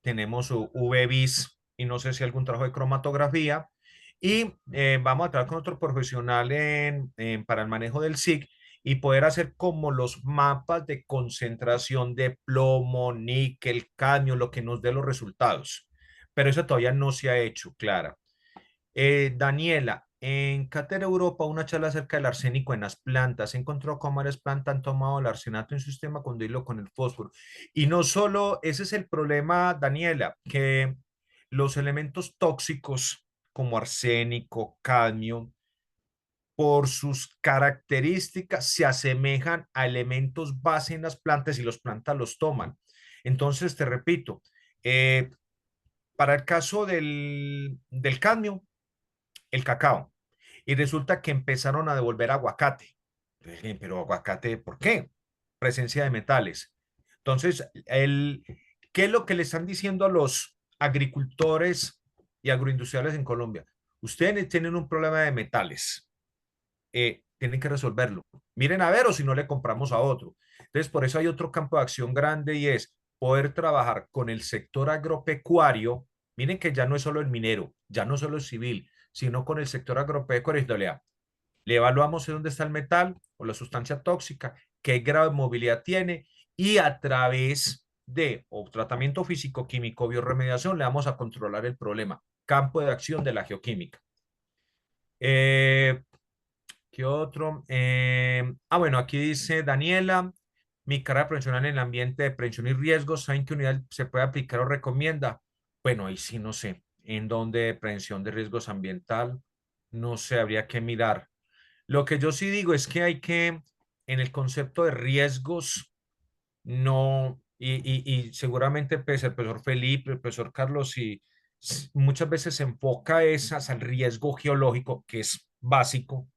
S1: tenemos UV-Vis y no sé si algún trabajo de cromatografía. Y vamos a trabajar con otro profesional para el manejo del SIG y poder hacer como los mapas de concentración de plomo, níquel, cadmio, lo que nos dé los resultados. Pero eso todavía no se ha hecho, Clara. Daniela, en Cátedra Europa, una charla acerca del arsénico en las plantas. Se encontró cómo varias plantas han tomado el arsenato en su sistema cuando hilo con el fósforo. Y no solo, ese es el problema, Daniela, que los elementos tóxicos como arsénico, cadmio, por sus características se asemejan a elementos base en las plantas y las plantas los toman. Entonces, te repito, eh, para el caso del cadmio, el cacao. Y resulta que empezaron a devolver aguacate. Pero aguacate, ¿por qué? Presencia de metales. Entonces, ¿qué es lo que le están diciendo a los agricultores y agroindustriales en Colombia? Ustedes tienen un problema de metales, tienen que resolverlo. Miren a ver o si no le compramos a otro. Entonces, por eso hay otro campo de acción grande y es poder trabajar con el sector agropecuario. Miren que ya no es solo el minero, ya no solo el civil, sino con el sector agropecuario. Le evaluamos dónde está el metal o la sustancia tóxica, qué grado de movilidad tiene y a través de o tratamiento físico, químico, bioremediación, le vamos a controlar el problema. Campo de acción de la geoquímica. Eh, ¿Qué otro? Bueno, aquí dice Daniela, mi carrera profesional en el ambiente de prevención y riesgos, ¿saben qué unidad se puede aplicar o recomienda? Bueno, ahí sí no sé. En dónde prevención de riesgos ambiental, no sé, habría que mirar. Lo que yo sí digo es que hay que, en el concepto de riesgos, no, y seguramente pues, el profesor Felipe, el profesor Carlos, y muchas veces se enfoca esas al riesgo geológico, que es básico,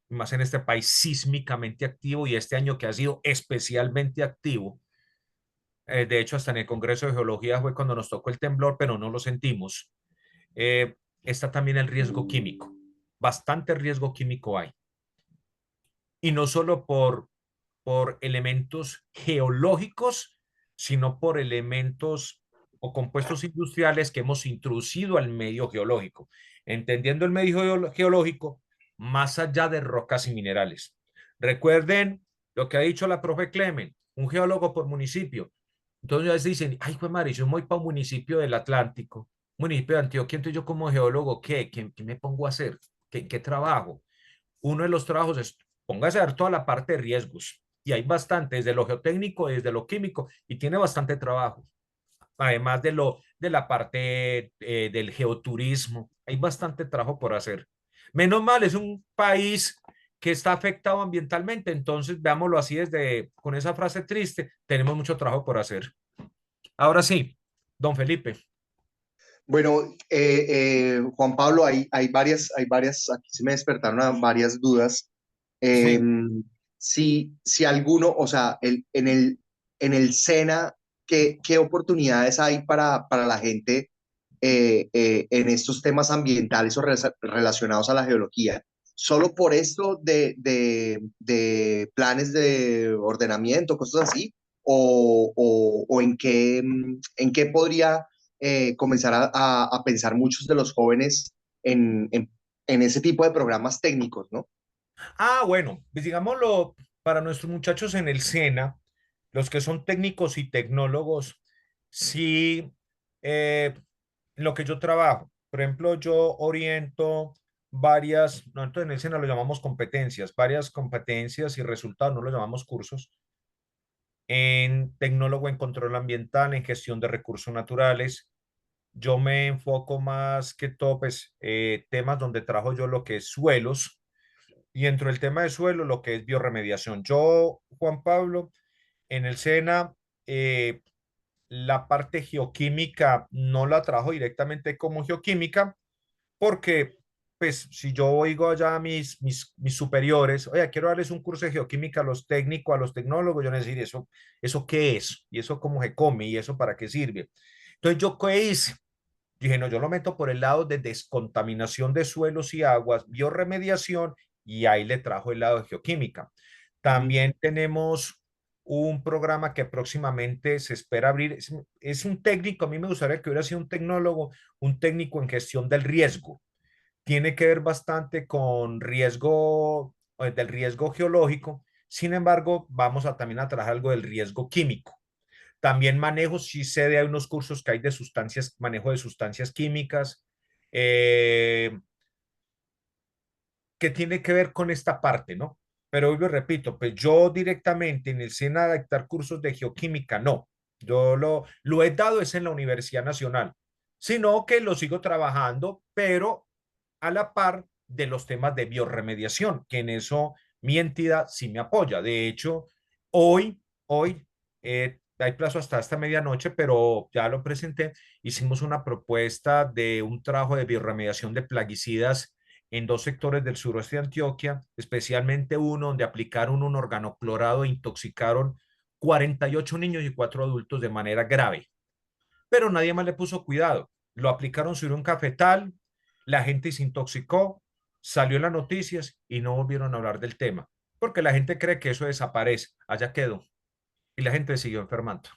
S1: más en este país sísmicamente activo y este año que ha sido especialmente activo. De hecho, hasta en el Congreso de Geología fue cuando nos tocó el temblor, pero no lo sentimos. Está también el riesgo químico. Bastante riesgo químico hay. Y no solo por elementos geológicos, sino por elementos o compuestos industriales que hemos introducido al medio geológico, entendiendo el medio geológico más allá de rocas y minerales. Recuerden lo que ha dicho la profe Clemen, un geólogo por municipio. Entonces a veces dicen, ay, pues madre, yo voy para un municipio del Atlántico, municipio de Antioquia, entonces yo como geólogo, ¿qué me pongo a hacer? ¿Qué trabajo? Uno de los trabajos es póngase a ver toda la parte de riesgos. Y hay bastante, desde lo geotécnico, desde lo químico, y tiene bastante trabajo. Además de la parte del geoturismo, hay bastante trabajo por hacer. Menos mal, es un país que está afectado ambientalmente, entonces veámoslo así desde, con esa frase triste, tenemos mucho trabajo por hacer. Ahora sí, don Felipe.
S2: Bueno, Juan Pablo, hay varias, aquí se me despertaron varias dudas. Eh,
S1: Sí.
S2: si alguno, o sea, en el SENA, ¿qué oportunidades hay para la gente en estos temas ambientales o relacionados a la geología? ¿Solo por esto de planes de ordenamiento, cosas así? ¿O en qué podría comenzar a pensar muchos de los jóvenes en ese tipo de programas técnicos, ¿no?
S1: Bueno, pues digámoslo, para nuestros muchachos en el SENA, los que son técnicos y tecnólogos, sí, lo que yo trabajo, por ejemplo, yo oriento varias, nosotros en el SENA lo llamamos competencias, varias competencias y resultados, no lo llamamos cursos, en tecnólogo en control ambiental, en gestión de recursos naturales. Yo me enfoco más que todo, pues, temas donde trabajo yo lo que es suelos, y dentro del tema de suelo, lo que es biorremediación. Yo, Juan Pablo, en el SENA, eh, la parte geoquímica no la trabajo directamente como geoquímica, porque, pues, si yo oigo allá a mis superiores, oye, quiero darles un curso de geoquímica a los técnicos, a los tecnólogos, yo les decir, ¿eso qué es? ¿Y eso cómo se come? ¿Y eso para qué sirve? Entonces, ¿yo qué hice? Dije, no, yo lo meto por el lado de descontaminación de suelos y aguas, biorremediación, y ahí le trajo el lado de geoquímica.
S2: Ujú.
S1: También tenemos un programa que próximamente se espera abrir. Es un técnico, a mí me gustaría que hubiera sido un tecnólogo, un técnico en gestión del riesgo. Tiene que ver bastante con riesgo, del riesgo geológico. Sin embargo, vamos a también a trabajar algo del riesgo químico. También manejo, sí sé de unos cursos que hay de sustancias, manejo de sustancias químicas, eh, que tiene que ver con esta parte, ¿no? Pero hoy lo repito, pues yo directamente en el SENA de dictar cursos de geoquímica, no. Yo lo he dado es en la Universidad Nacional, sino que lo sigo trabajando, pero a la par de los temas de biorremediación, que en eso mi entidad sí me apoya. De hecho, hoy hay plazo hasta esta medianoche, pero ya lo presenté. Hicimos una propuesta de un trabajo de biorremediación de plaguicidas en dos sectores del suroeste de Antioquia, especialmente uno donde aplicaron un organoclorado e intoxicaron 48 niños y 4 adultos de manera grave, pero nadie más le puso cuidado. Lo aplicaron sobre un cafetal, la gente se intoxicó, salió en las noticias y no volvieron a hablar del tema, porque la gente cree que eso desaparece, allá quedó, y la gente siguió enfermando.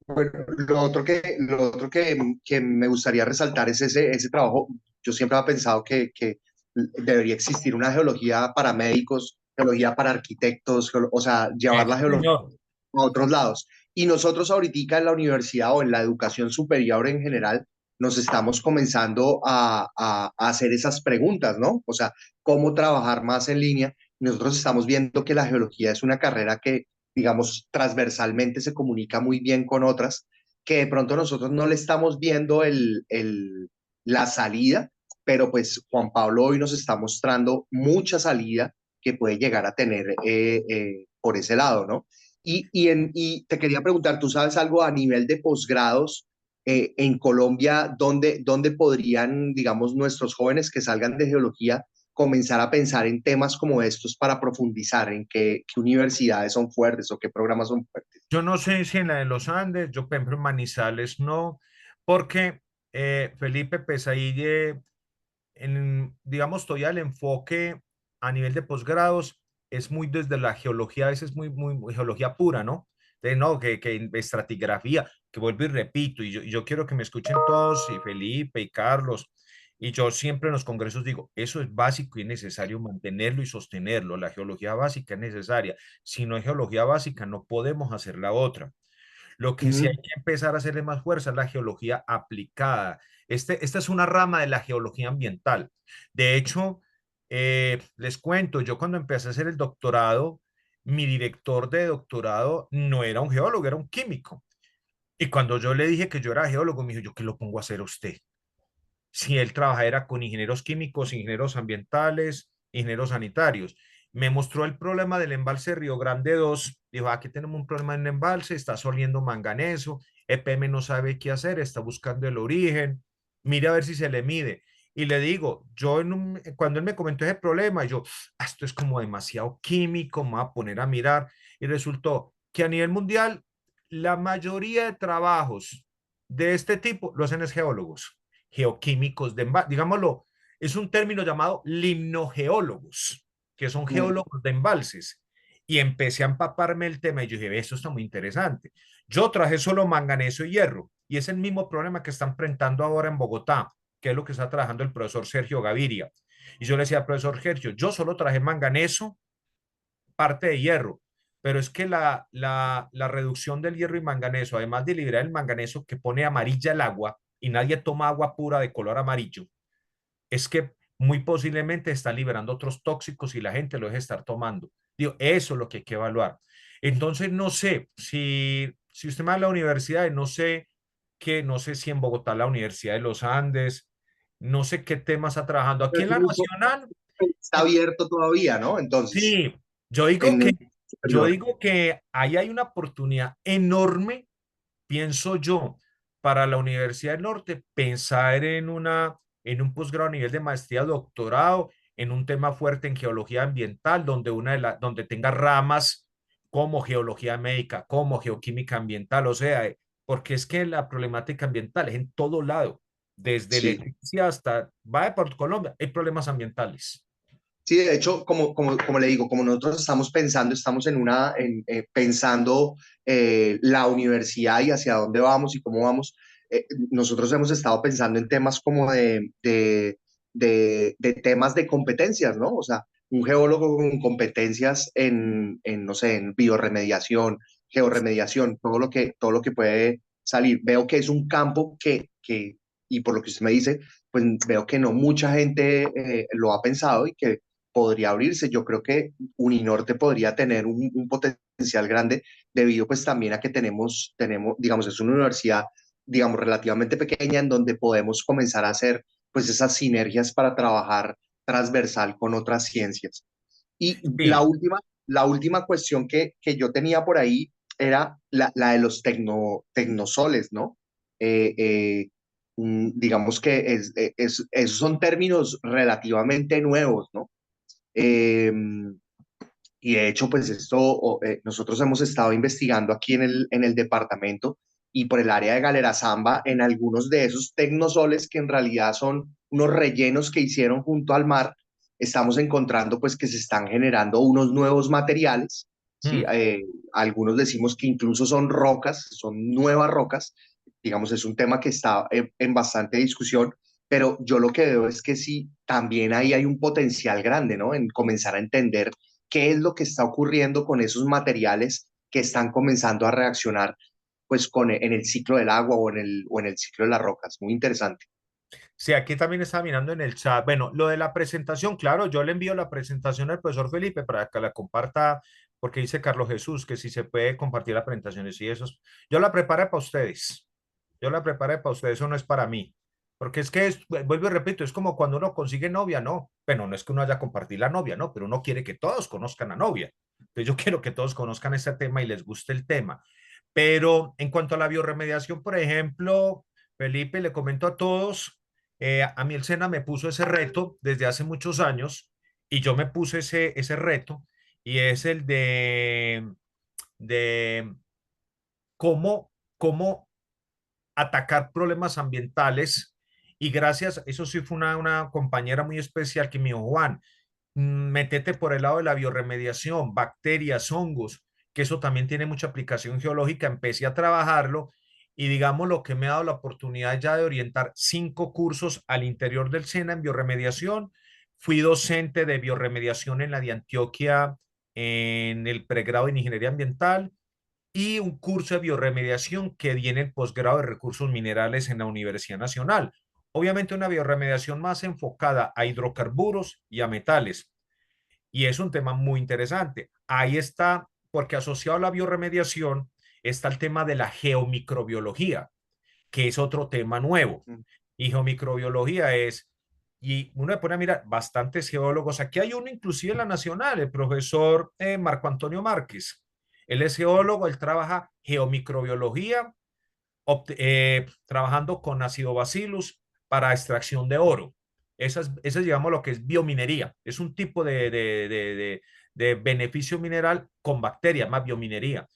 S2: Bueno, lo otro que me gustaría resaltar es ese trabajo. Yo siempre he pensado que debería existir una geología para médicos, geología para arquitectos, o sea, llevar la
S1: Sí,
S2: geología
S1: señor.
S2: a otros lados. Y nosotros ahorita en la universidad o en la educación superior en general, nos estamos comenzando a hacer esas preguntas, ¿no? O sea, cómo trabajar más en línea. Nosotros estamos viendo que la geología es una carrera que, digamos, transversalmente se comunica muy bien con otras, que de pronto nosotros no le estamos viendo la salida, pero pues Juan Pablo hoy nos está mostrando mucha salida que puede llegar a tener por ese lado, ¿no? Y te quería preguntar, ¿tú sabes algo a nivel de posgrados en Colombia, dónde podrían, digamos, nuestros jóvenes que salgan de geología comenzar a pensar en temas como estos para profundizar en qué universidades son fuertes o qué programas son fuertes?
S1: Yo no sé si en la de los Andes, yo por ejemplo en Manizales no, porque Felipe, pues ahí digamos, todavía el enfoque a nivel de posgrados es muy desde la geología, a veces muy geología pura, ¿no? De no, que estratigrafía, que vuelvo y repito, y yo quiero que me escuchen todos, y Felipe y Carlos, y yo siempre en los congresos digo, eso es básico y es necesario mantenerlo y sostenerlo, la geología básica es necesaria, si no hay geología básica no podemos hacer la otra. Lo que sí hay
S2: Ujú,
S1: que empezar a hacerle más fuerza es la geología aplicada. Esta es una rama de la geología ambiental. De hecho, les cuento, yo cuando empecé a hacer el doctorado, mi director de doctorado no era un geólogo, era un químico. Y cuando yo le dije que yo era geólogo, me dijo, ¿yo qué lo pongo a hacer a usted? Si él trabajara con ingenieros químicos, ingenieros ambientales, ingenieros sanitarios. Me mostró el problema del embalse Río Grande 2. Dijo, aquí tenemos un problema en el embalse, está soliendo manganeso, EPM no sabe qué hacer, está buscando el origen, mire a ver si se le mide. Y le digo, cuando él me comentó ese problema, yo, esto es como demasiado químico, me voy a poner a mirar. Y resultó que a nivel mundial, la mayoría de trabajos de este tipo lo hacen es geólogos geoquímicos digámoslo, es un término llamado limnogeólogos, que son
S2: ujú,
S1: geólogos de embalses. Y empecé a empaparme el tema y yo dije, esto está muy interesante. Yo traje solo manganeso y hierro y es el mismo problema que están enfrentando ahora en Bogotá, que es lo que está trabajando el profesor Sergio Gaviria. Y yo le decía al profesor Sergio, yo solo traje manganeso, parte de hierro, pero es que la reducción del hierro y manganeso, además de liberar el manganeso que pone amarilla el agua y nadie toma agua pura de color amarillo, es que muy posiblemente están liberando otros tóxicos y la gente lo deja estar tomando. Digo, eso es lo que hay que evaluar. Entonces, no sé si usted me va a la universidad, no sé si en Bogotá la Universidad de los Andes, no sé qué temas está trabajando. Aquí
S2: pero
S1: en la
S2: incluso
S1: Nacional,
S2: está abierto todavía, ¿no? Entonces,
S1: sí, yo digo
S2: en
S1: que,
S2: el
S1: yo
S2: superior.
S1: digo que ahí hay una oportunidad enorme, pienso yo, para la Universidad del Norte, pensar en un posgrado a nivel de maestría, doctorado, en un tema fuerte en geología ambiental, donde tenga ramas como geología médica, como geoquímica ambiental, o sea, porque es que la problemática ambiental es en todo lado, desde
S2: Sí.
S1: electricidad hasta, va por Colombia, hay problemas ambientales.
S2: Sí, de hecho, como le digo, como nosotros estamos pensando, estamos pensando la universidad y hacia dónde vamos y cómo vamos, nosotros hemos estado pensando en temas como de temas de competencias, ¿no? O sea, un geólogo con competencias no sé, en bioremediación, georremediación, todo lo que puede salir. Veo que es un campo y por lo que usted me dice, pues veo que no mucha gente lo ha pensado y que podría abrirse. Yo creo que Uninorte podría tener un potencial grande debido pues también a que digamos, es una universidad, digamos, relativamente pequeña en donde podemos comenzar a hacer pues esas sinergias para trabajar transversal con otras ciencias. Y
S1: Sí,
S2: la última cuestión que yo tenía por ahí era la de los tecnosoles, ¿no? Eh, eh, digamos que esos son términos relativamente nuevos, ¿no? Eh, y de hecho, pues nosotros hemos estado investigando aquí en el departamento y por el área de Galera Zamba en algunos de esos tecnosoles que en realidad son unos rellenos que hicieron junto al mar, estamos encontrando pues que se están generando unos nuevos materiales, ¿sí?
S1: mm,
S2: Algunos decimos que incluso son rocas, son nuevas rocas, digamos, es un tema que está en bastante discusión, pero yo lo que veo es que sí, también ahí hay un potencial grande, ¿no? En comenzar a entender qué es lo que está ocurriendo con esos materiales que están comenzando a reaccionar pues en el ciclo del agua o en el ciclo de las rocas. Muy interesante.
S1: sí, aquí también está mirando en el chat. Bueno, lo de la presentación, claro, yo le envío la presentación al profesor Felipe para que la comparta, porque dice Carlos Jesús que si se puede compartir la presentación y eso. Yo la preparé para ustedes. yo la preparé para usted, eso no es para mí. Porque es que, vuelvo y repito, es como cuando uno consigue novia, ¿no? Bueno, no es que uno haya a compartir la novia, ¿no? Pero uno quiere que todos conozcan a novia. Entonces yo quiero que todos conozcan ese tema y les guste el tema. Pero en cuanto a la bioremediación, por ejemplo, Felipe, le comento a todos, a mí el SENA me puso ese reto desde hace muchos años y yo me puse ese reto y es el de cómo atacar problemas ambientales. Y gracias, eso sí fue una compañera muy especial que me dijo, Juan, métete por el lado de la bioremediación, bacterias, hongos, que eso también tiene mucha aplicación geológica. Empecé a trabajarlo y digamos lo que me ha dado la oportunidad ya de orientar 5 cursos al interior del SENA en bioremediación. Fui docente de bioremediación en la de Antioquia en el pregrado en ingeniería ambiental y un curso de bioremediación que viene el posgrado de recursos minerales en la Universidad Nacional. Obviamente una bioremediación más enfocada a hidrocarburos y a metales. Y es un tema muy interesante. Ahí está, porque asociado a la bioremediación está el tema de la geomicrobiología, que es otro tema nuevo.
S2: Mm.
S1: Y geomicrobiología es, y uno le pone a mirar, bastantes geólogos. Aquí hay uno inclusive en la Nacional, el profesor Marco Antonio Márquez. Él es geólogo, él trabaja geomicrobiología, trabajando con ácido bacillus para extracción de oro. Esa es, digamos, lo que es biominería. Es un tipo de beneficio mineral con bacterias, más biominería.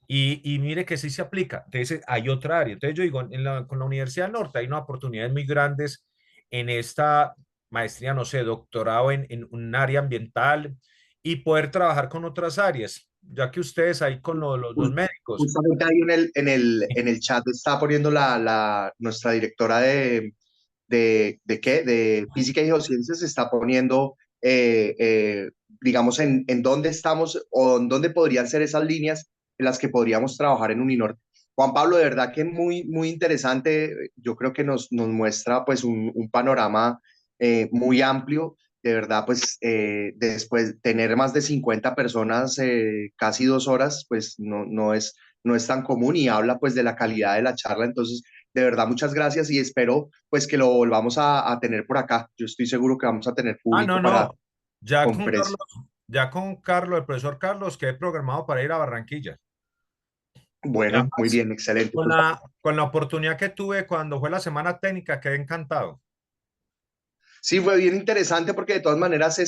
S1: Y mire que sí se aplica. Entonces, hay otra área. Entonces, yo digo, con la Universidad del Norte hay unas oportunidades muy grandes en esta maestría, no sé, doctorado en un área ambiental y poder trabajar con otras áreas, ya que ustedes ahí con los
S2: Jus-
S1: médicos.
S2: Justamente ahí en el chat está poniendo nuestra directora de Física y Geociencias, está poniendo, digamos, en dónde estamos o en dónde podrían ser esas líneas en las que podríamos trabajar en Uninorte. Juan Pablo, de verdad que muy, muy interesante. Yo creo que nos muestra pues un panorama muy amplio. De verdad, pues después tener más de 50 personas, casi 2 horas, pues no es tan común y habla pues de la calidad de la charla. Entonces, de verdad, muchas gracias y espero pues que lo volvamos a tener por acá. Yo estoy seguro que vamos a tener
S1: Ah, no,
S2: público para
S1: no. Ya con
S2: conferencia.
S1: Carlos, ya con Carlos, el profesor Carlos, que he programado para ir a Barranquilla. Y
S2: Bueno, muy
S1: además,
S2: bien, excelente.
S1: con
S2: Pues
S1: la oportunidad que tuve cuando fue la semana técnica, quedé encantado.
S2: sí, fue bien interesante porque de todas maneras es